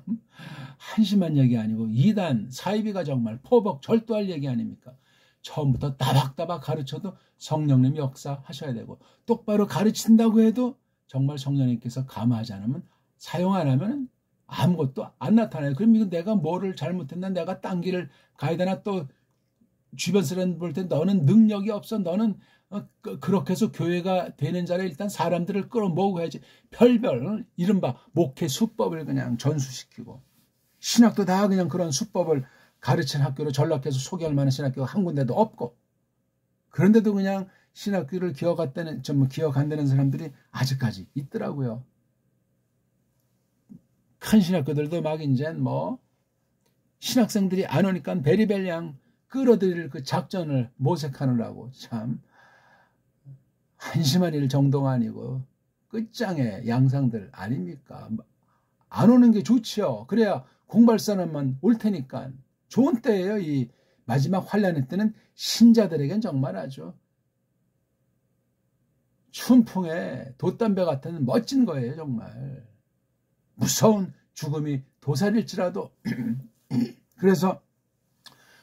한심한 얘기 아니고 이단, 사이비가 정말 포복 절도할 얘기 아닙니까? 처음부터 따박따박 가르쳐도 성령님이 역사하셔야 되고 똑바로 가르친다고 해도 정말 성령님께서 감화하지 않으면 사용 안 하면 아무것도 안 나타나요. 그럼 이거 내가 뭐를 잘못했나, 내가 딴 길을 가야 되나, 또 주변 사람 볼 때 너는 능력이 없어, 너는 그렇게 해서 교회가 되는 자리에 일단 사람들을 끌어모으고 해야지. 별별 이른바 목회 수법을 그냥 전수시키고 신학도 다 그냥 그런 수법을 가르친 학교로 전락해서 소개할 만한 신학교가 한 군데도 없고, 그런데도 그냥 신학교를 기억한다는 사람들이 아직까지 있더라고요. 큰 신학교들도 막 이제 뭐 신학생들이 안 오니까 베리벨량 끌어들일 그 작전을 모색하느라고 참 한심한 일 정도가 아니고 끝장의 양상들 아닙니까? 안 오는 게 좋지요. 그래야 공부할 사람만 올 테니까 좋은 때예요. 이 마지막 환란의 때는 신자들에겐 정말 아주 춘풍의 돛담배 같은 멋진 거예요. 정말 무서운 죽음이 도살일지라도. 그래서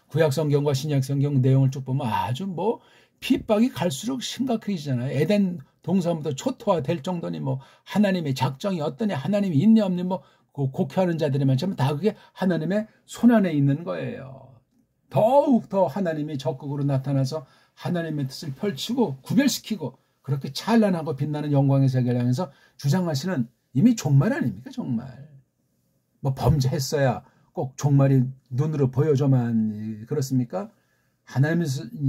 구약성경과 신약성경 내용을 쭉 보면 아주 뭐 핍박이 갈수록 심각해지잖아요. 에덴 동산부터 초토화될 정도니 뭐 하나님의 작정이 어떠냐, 하나님이 있냐 없냐 뭐 곡해하는 자들이 많지만 다 그게 하나님의 손안에 있는 거예요. 더욱 더 하나님이 적극으로 나타나서 하나님의 뜻을 펼치고 구별시키고 그렇게 찬란하고 빛나는 영광의 세계를 향해서 주장하시는 이미 종말 아닙니까? 종말. 뭐 범죄했어야 꼭 종말이 눈으로 보여줘만 그렇습니까? 하나님의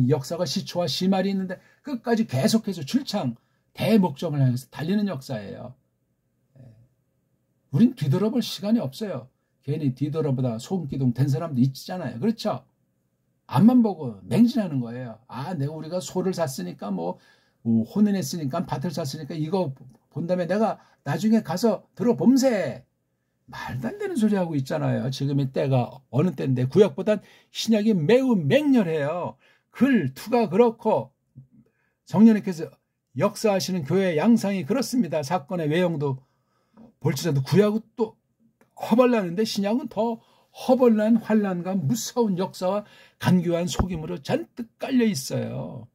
역사가 시초와 시말이 있는데 끝까지 계속해서 출창 대목적을 향해서 달리는 역사예요. 우린 뒤돌아볼 시간이 없어요. 괜히 뒤돌아보다 소금기둥 된 사람도 있잖아요. 그렇죠? 앞만 보고 맹진하는 거예요. 아, 내가 우리가 소를 샀으니까 뭐 혼인했으니까 밭을 샀으니까 이거 본 다음에 내가 나중에 가서 들어봄세. 말도 안 되는 소리 하고 있잖아요. 지금의 때가 어느 때인데 구약보단 신약이 매우 맹렬해요. 투가 그렇고 성령님께서 역사하시는 교회의 양상이 그렇습니다. 사건의 외형도 볼지라도 구약은 또 허벌나는데 신약은 더 허벌난 환란과 무서운 역사와 간교한 속임으로 잔뜩 깔려 있어요.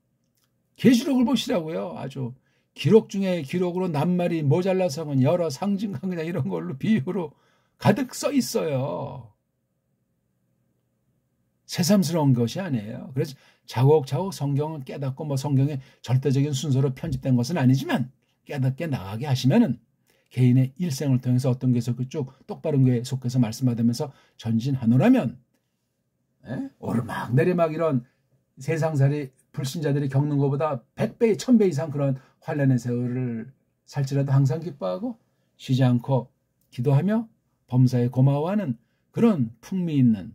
계시록을 보시라고요. 아주 기록 중에 기록으로 낱말이 모자라서는 여러 상징과 그냥 이런 걸로 비유로 가득 써 있어요. 새삼스러운 것이 아니에요. 그래서 자곡자곡 성경을 깨닫고 뭐 성경의 절대적인 순서로 편집된 것은 아니지만 깨닫게 나가게 하시면은 개인의 일생을 통해서 어떤 교회에서 쭉 똑바른 교회에 속해서 말씀받으면서 전진하노라면 오르막 내리막 이런 세상살이 불신자들이 겪는 것보다 100배, 1000배 이상 그런 환란의 세월을 살지라도 항상 기뻐하고 쉬지 않고 기도하며 범사에 고마워하는 그런 풍미 있는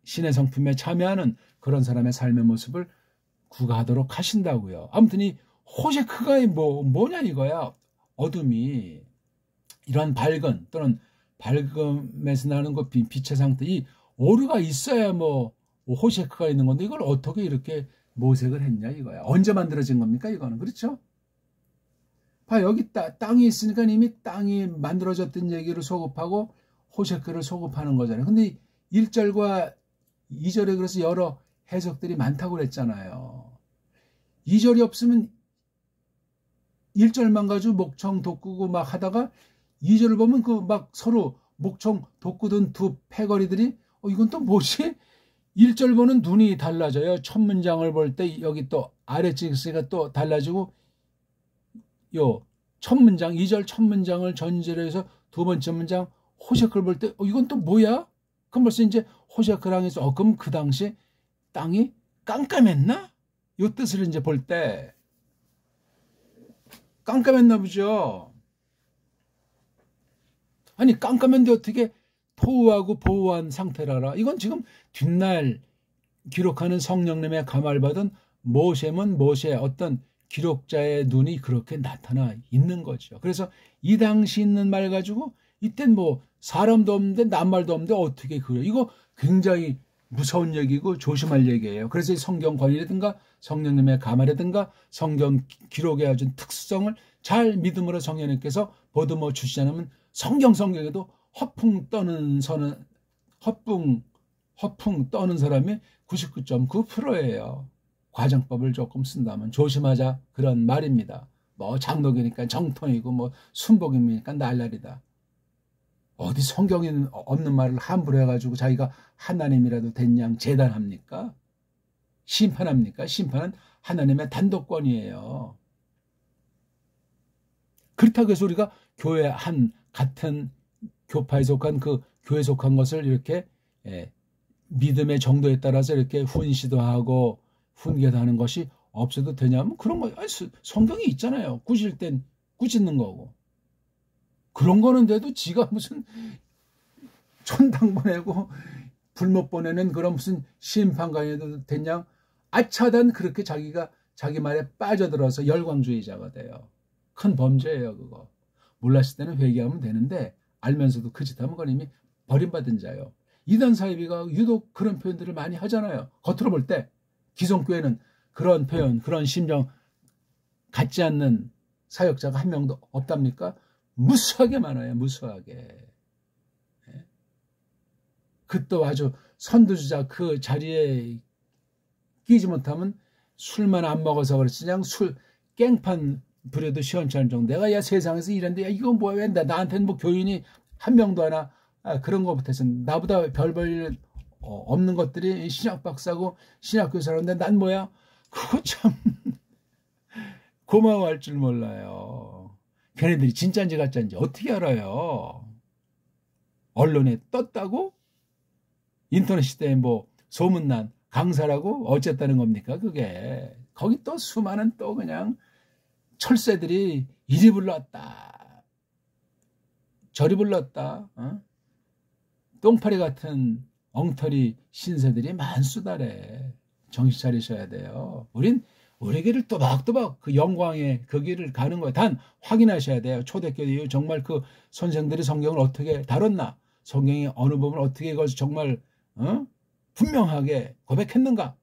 신의 성품에 참여하는 그런 사람의 삶의 모습을 구가하도록 하신다고요. 아무튼 이 호세크가 뭐냐 이거야. 어둠이 이런 밝은 또는 밝음에서 나는 그 빛의 상태 이 오류가 있어야 뭐 호세크가 있는 건데 이걸 어떻게 이렇게 모색을 했냐 이거야. 언제 만들어진 겁니까 이거는. 그렇죠? 봐 여기 땅이 있으니까 이미 땅이 만들어졌던 얘기를 소급하고 호세크를 소급하는 거잖아요. 근데 1절과 2절에 그래서 여러 해석들이 많다고 그랬잖아요. 2절이 없으면 1절만 가지고 목청 돋구고 막 하다가 2절을 보면 그 막 서로 목청 돋구던 두 패거리들이 이건 또 뭐지? 1절 보는 눈이 달라져요. 첫 문장을 볼 때 여기 또 아래쪽이 또 달라지고 요 첫 문장 2절 첫 문장을 전제로 해서 두 번째 문장 호세크를 볼 때 이건 또 뭐야? 그럼 벌써 이제 호세크랑 해서 그럼 그 당시 땅이 깜깜했나? 요 뜻을 이제 볼 때 깜깜했나 보죠. 아니 깜깜한데 어떻게 토우하고 보호한 상태라라. 이건 지금 뒷날 기록하는 성령님의 감화를 받은 모세면 모세 어떤 기록자의 눈이 그렇게 나타나 있는 거죠. 그래서 이 당시 있는 말 가지고 이땐 뭐 사람도 없는데 낱말도 없는데 어떻게 그래요. 이거 굉장히 무서운 얘기고 조심할 얘기예요. 그래서 성경 권위라든가 성령님의 감화라든가 성경 기록의 아주 특수성을 잘 믿음으로 성령님께서 보듬어 주시지 않으면 성경에도 허풍 떠는 사람이 99.9%예요. 과정법을 조금 쓴다면 조심하자 그런 말입니다. 뭐 장독이니까 정통이고 뭐 순복음이니까 날라리다. 어디 성경에 없는 말을 함부로 해가지고 자기가 하나님이라도 된 양 재단합니까? 심판합니까? 심판은 하나님의 단독권이에요. 그렇다고 해서 우리가 교회 같은 교파에 속한 그 교회에 속한 것을 이렇게 믿음의 정도에 따라서 이렇게 훈시도 하고 훈계도 하는 것이 없어도 되냐면 그런 거 성경이 있잖아요. 꾸질 땐 꾸짖는 거고 그런 거는 돼도 지가 무슨 천당 보내고 불못 보내는 그런 무슨 심판관이도 됐냐 아차단 그렇게 자기 말에 빠져들어서 열광주의자가 돼요. 큰 범죄예요 그거. 몰랐을 때는 회개하면 되는데 알면서도 그 짓하면 그건 이미 버림받은 자요. 이단 사이비가 유독 그런 표현들을 많이 하잖아요. 겉으로 볼 때 기성교회는 그런 표현 그런 심정 갖지 않는 사역자가 한 명도 없답니까? 무수하게 많아요. 무수하게. 그 또 아주 선두주자 그 자리에 끼지 못하면 술만 안 먹어서 그렇지 그냥 깽판 부려도 시원찮을 정도. 내가 야 세상에서 이랬는데 야 이건 뭐야 왜 나한테는 뭐 교인이 한 명도 하나 그런 것부터 나보다 별볼 없는 것들이 신학 박사고 신학 교사라는데 난 뭐야? 그거 참 고마워할 줄 몰라요. 걔네들이 진짜인지 가짜인지 어떻게 알아요? 언론에 떴다고? 인터넷 시대에 뭐 소문난 강사라고 어쨌다는 겁니까? 그게 거기 또 수많은 또 그냥 철새들이 이리 불렀다 저리 불렀다 똥파리 같은 엉터리 신세들이 만수다래. 정신 차리셔야 돼요. 우리 길을 또박또박 그 영광의 그 길을 가는 거예요. 단 확인하셔야 돼요. 초대교 이후 정말 그 선생들이 성경을 어떻게 다뤘나, 성경의 어느 부분을 어떻게 이것을 정말 분명하게 고백했는가.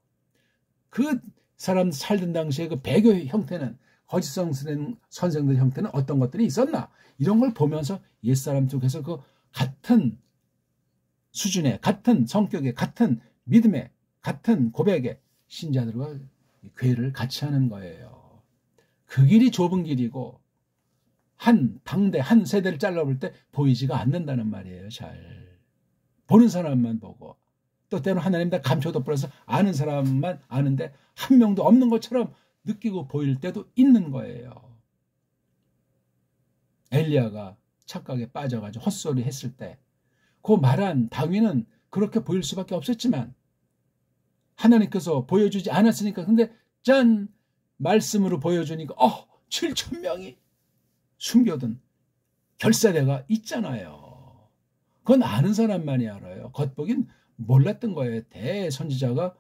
그 사람 살던 당시에 그 배교 형태는, 거짓 선생들 형태는 어떤 것들이 있었나, 이런 걸 보면서 옛사람 쪽에서 그 같은 수준의, 같은 성격의, 같은 믿음의, 같은 고백의 신자들과 교회를 같이 하는 거예요. 그 길이 좁은 길이고 한 당대, 한 세대를 잘라볼 때 보이지가 않는다는 말이에요. 잘 보는 사람만 보고, 또 때로는 하나님 다 감춰 덮어서 아는 사람만 아는데 한 명도 없는 것처럼 느끼고 보일 때도 있는 거예요. 엘리야가 착각에 빠져가지고 헛소리 했을 때 그 말한 다윗은 그렇게 보일 수밖에 없었지만 하나님께서 보여주지 않았으니까, 근데 짠! 말씀으로 보여주니까 7천 명이 숨겨둔 결사대가 있잖아요. 그건 아는 사람만이 알아요. 겉보긴 몰랐던 거예요. 대선지자가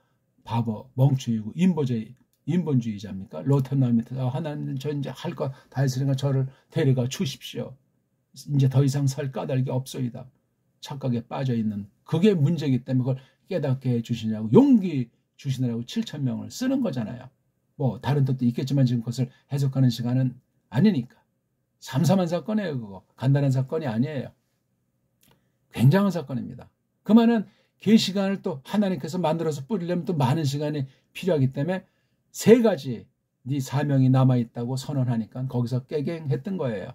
바보, 멍충이고 인본주의자입니까? 로테나미트, 하나님 저 이제 할 거 다 했으니까 저를 데려가 주십시오. 이제 더 이상 살 까닭이 없소이다. 착각에 빠져있는, 그게 문제이기 때문에 그걸 깨닫게 해주시냐고, 용기 주시느라고 7천 명을 쓰는 거잖아요. 뭐 다른 뜻도 있겠지만 지금 그것을 해석하는 시간은 아니니까. 삼삼한 사건이에요. 그거 간단한 사건이 아니에요. 굉장한 사건입니다. 그 말은 계시관을 또 하나님께서 만들어서 뿌리려면 또 많은 시간이 필요하기 때문에 3가지 네 사명이 남아있다고 선언하니까 거기서 깨갱했던 거예요.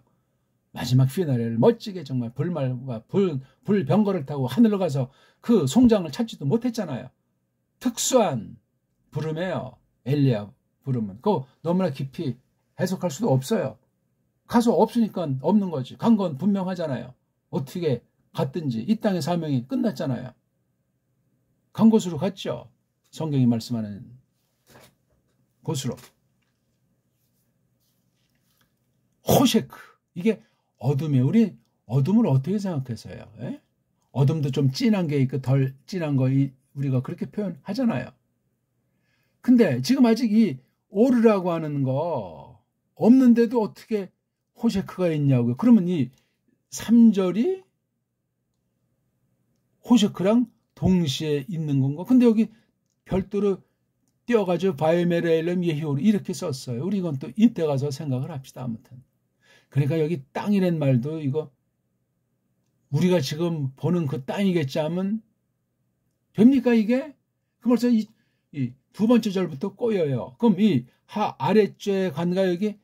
마지막 피나레를 멋지게 정말 불말과 불병거를 타고 하늘로 가서 그 송장을 찾지도 못했잖아요. 특수한 부름이에요. 엘리야 부름은. 그거 너무나 깊이 해석할 수도 없어요. 가서 없으니까 없는 거지. 간 건 분명하잖아요. 어떻게 갔든지 이 땅의 사명이 끝났잖아요. 간 곳으로 갔죠. 성경이 말씀하는 곳으로. 호셰크. 이게 어둠이에요. 우리 어둠을 어떻게 생각해서요? 에? 어둠도 좀 진한 게 있고 덜 진한 거 우리가 그렇게 표현하잖아요. 근데 지금 아직 이 오르라고 하는 거 없는데도 어떻게 호셰크가 있냐고요. 그러면 이 3절이 호셰크랑 동시에 있는 건가? 근데 여기 별도로 띄어가지고 바이메레일렘 예히오르 이렇게 썼어요. 우리 이건 또 이때 가서 생각을 합시다. 아무튼. 그러니까 여기 땅이란 말도 이거 우리가 지금 보는 그 땅이겠지 하면 됩니까 이게? 그 벌써 이 2번째 절부터 꼬여요. 그럼 이 아래쪽에 간가 여기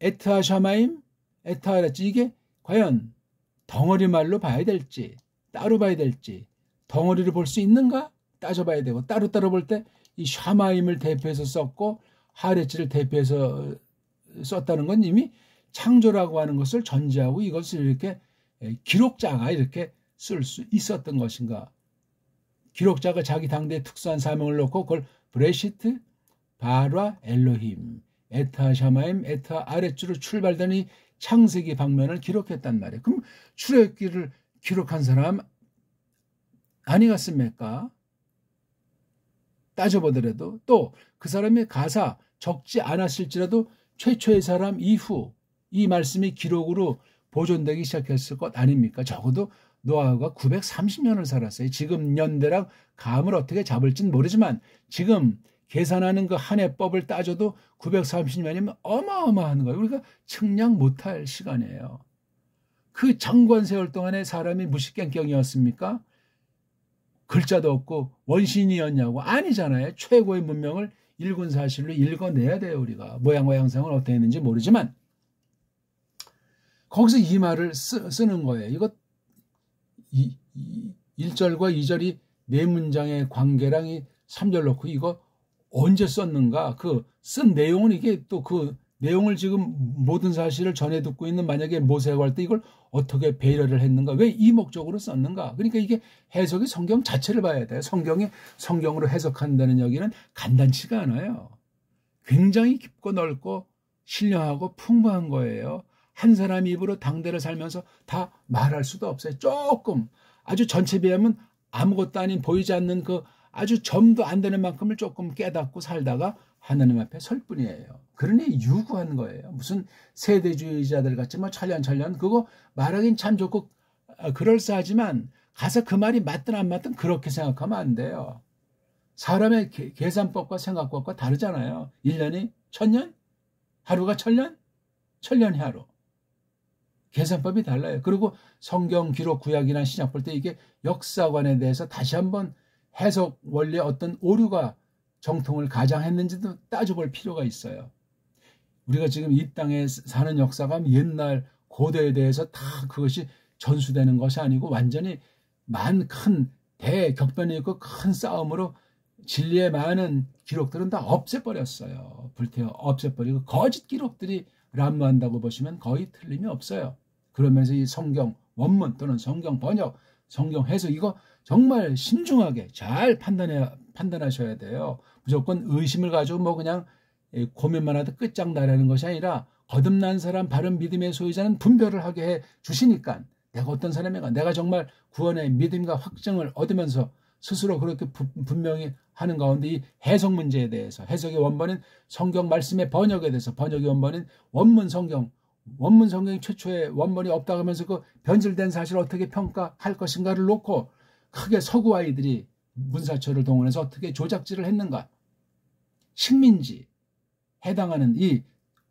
에트하샤마임, 에트하라치 이게 과연 덩어리 말로 봐야 될지 따로 봐야 될지 덩어리를 볼 수 있는가 따져봐야 되고, 따로따로 볼 때 이 샤마임을 대표해서 썼고 하레치를 대표해서 썼다는 건 이미 창조라고 하는 것을 전제하고 이것을 이렇게 기록자가 이렇게 쓸 수 있었던 것인가. 기록자가 자기 당대의 특수한 사명을 놓고 그걸 브레시트, 바라, 엘로힘, 에타 샤마임, 에타 아랫줄로 출발되는 이 창세기 방면을 기록했단 말이에요. 그럼 출애굽기를 기록한 사람 아니겠습니까? 따져보더라도 또 그 사람의 가사 적지 않았을지라도 최초의 사람 이후 이 말씀이 기록으로 보존되기 시작했을 것 아닙니까? 적어도 노아가 930년을 살았어요. 지금 연대랑 감을 어떻게 잡을지는 모르지만 지금 계산하는 그 한 해법을 따져도 930년이면 어마어마한 거예요. 우리가 측량 못할 시간이에요. 그 장관 세월 동안에 사람이 무식갱경이었습니까? 글자도 없고 원신이었냐고? 아니잖아요. 최고의 문명을 일군 사실로 읽어내야 돼요. 우리가 모양과 양상은 어떻게 했는지 모르지만 거기서 이 말을 쓰는 거예요. 이거 1절과 2절이 네 문장의 관계랑 이 3절 놓고 이거 언제 썼는가? 그 쓴 내용은 이게 또 그 내용을 지금 모든 사실을 전해 듣고 있는 만약에 모세가 할 때 이걸 어떻게 배려를 했는가? 왜 이 목적으로 썼는가? 그러니까 이게 해석이 성경 자체를 봐야 돼요. 성경이 성경으로 해석한다는 여기는 간단치가 않아요. 굉장히 깊고 넓고 신령하고 풍부한 거예요. 한 사람 입으로 당대를 살면서 다 말할 수도 없어요. 조금 아주 전체 비하면 아무것도 아닌 보이지 않는 그 아주 점도 안 되는 만큼을 조금 깨닫고 살다가 하나님 앞에 설 뿐이에요. 그러니 유구한 거예요. 무슨 세대주의자들 같이 뭐 철련철련 그거 말하긴 참 좋고 그럴싸하지만 가서 그 말이 맞든 안 맞든 그렇게 생각하면 안 돼요. 사람의 계산법과 생각법과 다르잖아요. 1년이 1000년? 하루가 1000년? 1000년이 하루. 계산법이 달라요. 그리고 성경 기록 구약이나 신약 볼 때 이게 역사관에 대해서 다시 한번 해석 원리의 어떤 오류가 정통을 가장했는지도 따져볼 필요가 있어요. 우리가 지금 이 땅에 사는 역사가 옛날 고대에 대해서 다 그것이 전수되는 것이 아니고 완전히 큰 대격변이 있고 큰 싸움으로 진리의 많은 기록들은 다 없애버렸어요. 불태워 없애버리고 거짓 기록들이 난무한다고 보시면 거의 틀림이 없어요. 그러면서 이 성경 원문 또는 성경 번역, 성경 해석 이거 정말 신중하게 잘 판단하셔야 돼요. 무조건 의심을 가지고 뭐 그냥 고민만 하듯 끝장나라는 것이 아니라 거듭난 사람 바른 믿음의 소유자는 분별을 하게 해 주시니까 내가 어떤 사람인가 내가 정말 구원의 믿음과 확증을 얻으면서 스스로 그렇게 분명히 하는 가운데 이 해석 문제에 대해서 해석의 원본인 성경 말씀의 번역에 대해서 번역의 원본인 원문 성경이 최초의 원본이 없다고 하면서 그 변질된 사실을 어떻게 평가할 것인가를 놓고 크게 서구 아이들이 문사처를 동원해서 어떻게 조작질을 했는가. 식민지 해당하는 이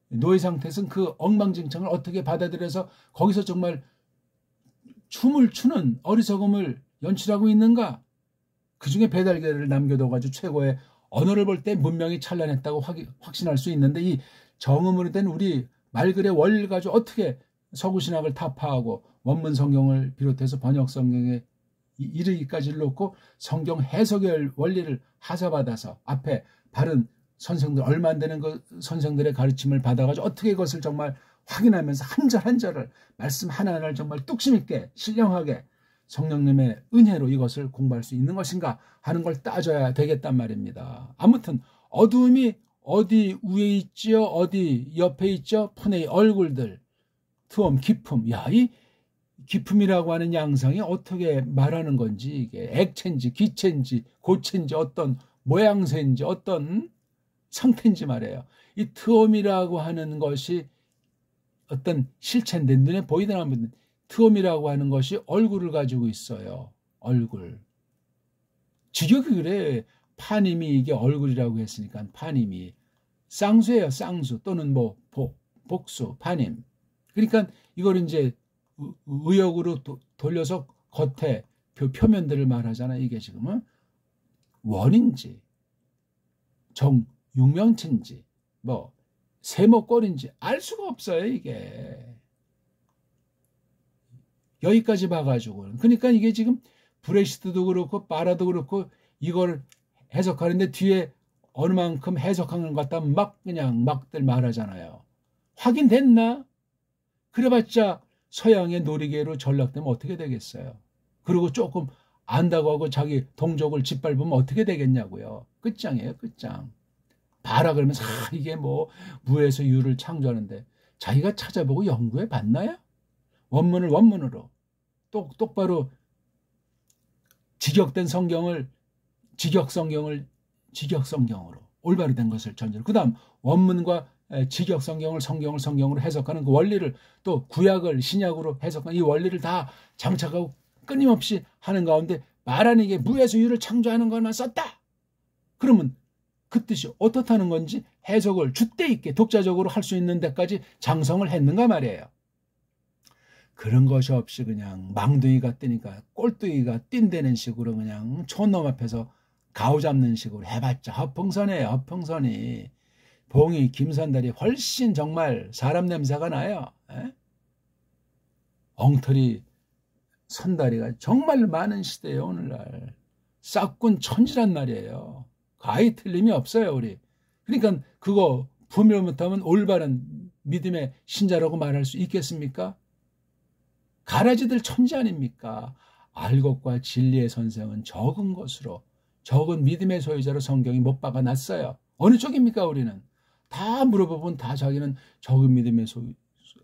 노예 상태에서는 그 엉망진창을 어떻게 받아들여서 거기서 정말 춤을 추는 어리석음을 연출하고 있는가. 그중에 배달계를 남겨둬가지고 최고의 언어를 볼 때 문명이 찬란했다고 확신할 수 있는데 이 정음으로 된 우리 말글의 원리를 가지고 어떻게 서구신학을 타파하고 원문 성경을 비롯해서 번역 성경에 이르기까지를 놓고 성경 해석의 원리를 하사받아서 앞에 바른 선생들 얼마 안 되는 그 선생들의 가르침을 받아가지고 어떻게 그것을 정말 확인하면서 한 절 한 절을 말씀 하나하나를 정말 뚝심 있게 신령하게 성령님의 은혜로 이것을 공부할 수 있는 것인가 하는 걸 따져야 되겠단 말입니다. 아무튼 어두움이 어디 위에 있지요 어디 옆에 있죠 폰의 얼굴들 투엄 기품 이 기품이라고 하는 양상이 어떻게 말하는 건지 이게 액체인지 기체인지 고체인지 어떤 모양새인지 어떤 상태인지 말이에요. 이 트옴이라고 하는 것이 어떤 실체인데 눈에 보이든 안 보이든 트옴이라고 하는 것이 얼굴을 가지고 있어요. 얼굴. 직역이 그래. 파님이 이게 얼굴이라고 했으니까 파님이 쌍수예요. 쌍수 또는 뭐 복수 파님. 그러니까 이걸 이제 의역으로 돌려서 겉에 표면들을 말하잖아. 이게 지금은 원인지 육명체인지 뭐 세모꼴인지 알 수가 없어요. 이게 여기까지 봐가지고 그러니까 이게 지금 브레시트도 그렇고 바라도 그렇고 이걸 해석하는데 뒤에 어느 만큼 해석하는 것 같다 그냥 막들 말하잖아요. 확인됐나? 그래봤자 서양의 놀이개로 전락되면 어떻게 되겠어요? 그리고 조금 안다고 하고 자기 동족을 짓밟으면 어떻게 되겠냐고요. 끝장이에요. 끝장. 봐라 그러면서 이게 뭐 무에서 유를 창조하는데 자기가 찾아보고 연구해 봤나요? 원문을 원문으로 똑바로 직역된 성경을 직역성경으로 올바로 된 것을 전제로 그 다음 원문과 직역성경을 성경으로 해석하는 그 원리를 또 구약을 신약으로 해석하는 이 원리를 다 장착하고 끊임없이 하는 가운데 말하는 게 무에서 유를 창조하는 것만 썼다. 그러면 그 뜻이 어떻다는 건지 해석을 줏대 있게 독자적으로 할 수 있는 데까지 장성을 했는가 말이에요. 그런 것이 없이 그냥 망둥이가 뜨니까 꼴뚜기가 뛴다는 식으로 그냥 촌놈 앞에서 가오 잡는 식으로 해봤자 허풍선이에요. 허풍선이. 봉이 김선달이 훨씬 정말 사람 냄새가 나요. 엉터리 선다리가 정말 많은 시대예요. 오늘날. 싹군 천지란 말이에요. 거의 틀림이 없어요. 우리. 그러니까 그거 분별 못하면 올바른 믿음의 신자라고 말할 수 있겠습니까? 가라지들 천지 아닙니까? 알곡과 진리의 선생은 적은 것으로, 적은 믿음의 소유자로 성경이 못 박아놨어요. 어느 쪽입니까 우리는? 다 물어보면 다 자기는 적은 믿음의 소유.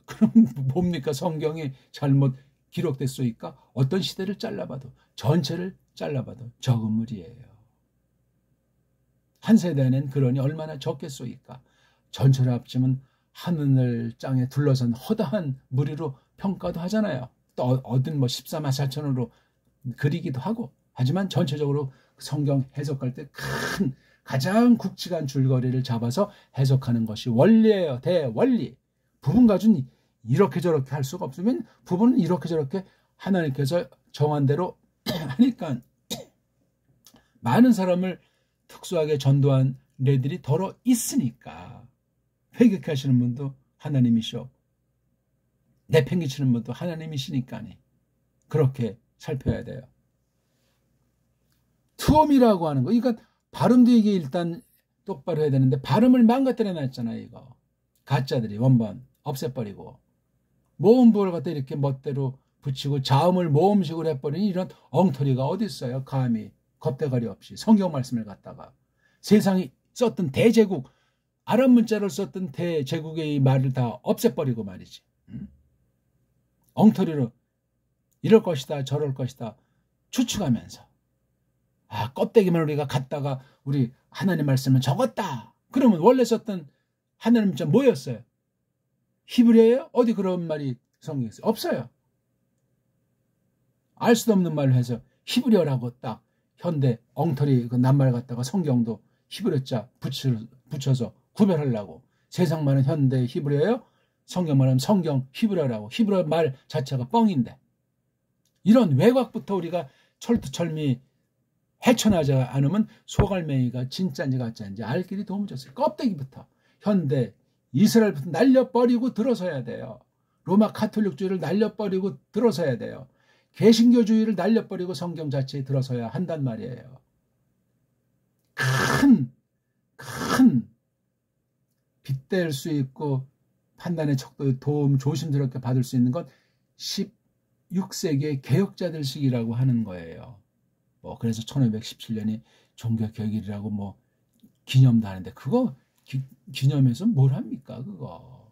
그럼 뭡니까? 성경이 잘못 기록됐소이까? 어떤 시대를 잘라봐도, 전체를 잘라봐도 적은 무리예요. 한 세대는 그러니 얼마나 적겠소이까? 전체를 합치면 하늘 땅에 둘러선 허다한 무리로 평가도 하잖아요. 또 어딘 뭐 14만 4천으로 그리기도 하고. 하지만 전체적으로 성경 해석할 때 큰 가장 굵직한 줄거리를 잡아서 해석하는 것이 원리예요. 대원리. 부분 가지고는 이렇게 저렇게 할 수가 없으면 부분은 이렇게 저렇게 하나님께서 정한 대로 하니까 많은 사람을 특수하게 전도한 레들이 더러 있으니까 회개하시는 분도 하나님이시오. 내팽개치는 분도 하나님이시니까 그렇게 살펴야 돼요. 투엄이라고 하는 거, 그러니까 발음도 이게 일단 똑바로 해야 되는데 발음을 망가뜨려 놨잖아요. 이거 가짜들이 원번 없애버리고 모음부를 갖다 이렇게 멋대로 붙이고 자음을 모음식으로 해버리니 이런 엉터리가 어디 있어요. 감히 겁대가리 없이 성경 말씀을 갖다가 세상이 썼던 대제국, 아랍 문자를 썼던 대제국의 이 말을 다 없애버리고 말이지. 엉터리로 이럴 것이다 저럴 것이다 추측하면서 껍데기만 우리가 갖다가 우리 하나님 말씀을 적었다. 그러면 원래 썼던 하나님 문자 뭐였어요? 히브리어예요? 어디 그런 말이 성경에 있어요? 없어요. 알 수도 없는 말을 해서 히브리어라고 딱 현대 엉터리 그 낱말 갖다가 성경도 히브리어자 붙여서 구별하려고. 세상 말은 현대 히브리어예요? 성경 말은 성경 히브리어라고. 히브리어 말 자체가 뻥인데. 이런 외곽부터 우리가 철두철미 헤쳐나지 않으면 소갈맹이가 진짜인지 가짜인지 알 길이 도무졌어요. 껍데기부터 현대 이스라엘부터 날려버리고 들어서야 돼요. 로마 가톨릭주의를 날려버리고 들어서야 돼요. 개신교주의를 날려버리고 성경 자체에 들어서야 한단 말이에요. 큰 빗댈 수 있고 판단의 척도 도움 조심스럽게 받을 수 있는 건 16세기의 개혁자들 시기라고 하는 거예요. 그래서 1517년이 종교개혁일이라고 기념도 하는데 그거 기념해서 뭘 합니까? 그거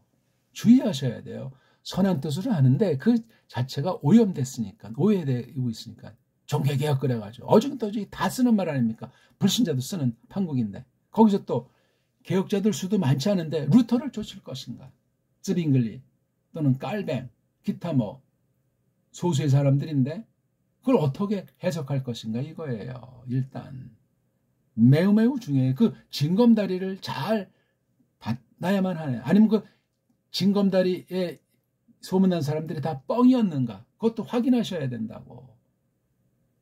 주의하셔야 돼요. 선한 뜻으로 하는데 그 자체가 오염됐으니까, 오해되고 있으니까 종교개혁 그래가지고 어중떠중이 다 쓰는 말 아닙니까? 불신자도 쓰는 판국인데 거기서 또 개혁자들 수도 많지 않은데 루터를 쫓을 것인가? 쯔빙글리 또는 깔뱅 기타 소수의 사람들인데 그걸 어떻게 해석할 것인가 이거예요. 일단 매우 중요해요. 그 징검다리를 잘 받나야만 하네. 아니면 그 징검다리에 소문난 사람들이 다 뻥이었는가 그것도 확인하셔야 된다고.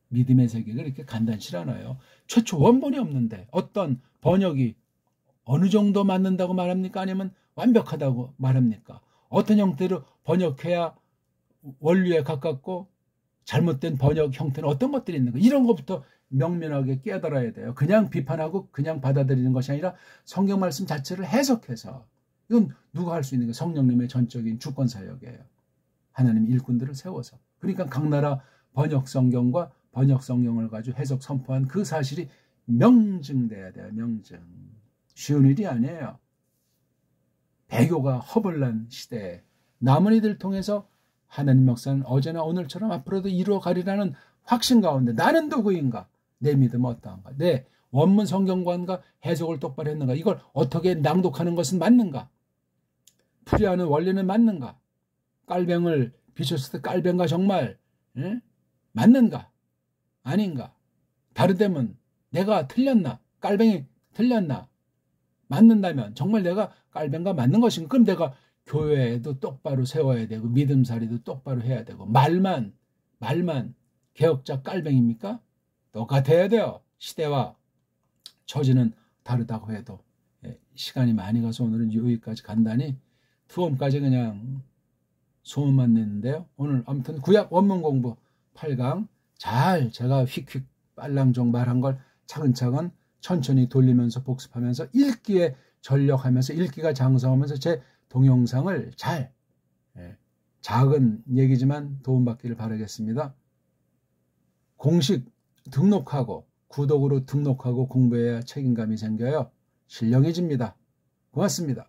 믿음의 세계가 이렇게 간단치 않아요. 최초 원본이 없는데 어떤 번역이 어느 정도 맞는다고 말합니까? 아니면 완벽하다고 말합니까? 어떤 형태로 번역해야 원리에 가깝고 잘못된 번역 형태는 어떤 것들이 있는가? 이런 것부터 명면하게 깨달아야 돼요. 그냥 비판하고 그냥 받아들이는 것이 아니라 성경 말씀 자체를 해석해서. 이건 누가 할 수 있는 게 성령님의 전적인 주권 사역이에요. 하나님 일꾼들을 세워서. 그러니까 각 나라 번역 성경과 번역 성경을 가지고 해석 선포한 그 사실이 명증돼야 돼요. 명증. 쉬운 일이 아니에요. 배교가 허벌난 시대에 남은 이들 통해서 하나님 역사는 어제나 오늘처럼 앞으로도 이루어가리라는 확신 가운데 나는 누구인가? 내 믿음은 어떠한가? 내 원문 성경관과 해석을 똑바로 했는가? 이걸 어떻게 낭독하는 것은 맞는가? 풀이하는 원리는 맞는가? 깔병을 비쳤을 때 깔병과 정말 맞는가? 아닌가? 다르다면 내가 틀렸나? 깔병이 틀렸나? 맞는다면 정말 내가 깔병과 맞는 것인가? 그럼 내가 교회에도 똑바로 세워야 되고 믿음살이도 똑바로 해야 되고 말만 개혁자 깔병입니까? 똑같아야 돼요. 시대와 처지는 다르다고 해도. 시간이 많이 가서 오늘은 여기까지 간단히 투엄까지 그냥 소문만 냈는데요. 오늘 아무튼 구약 원문 공부 8강 잘 제가 휙휙 빨랑정 말한 걸 차근차근 천천히 돌리면서 복습하면서 읽기에 전력하면서 읽기가 장성하면서 제 동영상을 잘 작은 얘기지만 도움받기를 바라겠습니다. 공식 등록하고 구독으로 등록하고 공부해야 책임감이 생겨요. 신령해집니다. 고맙습니다.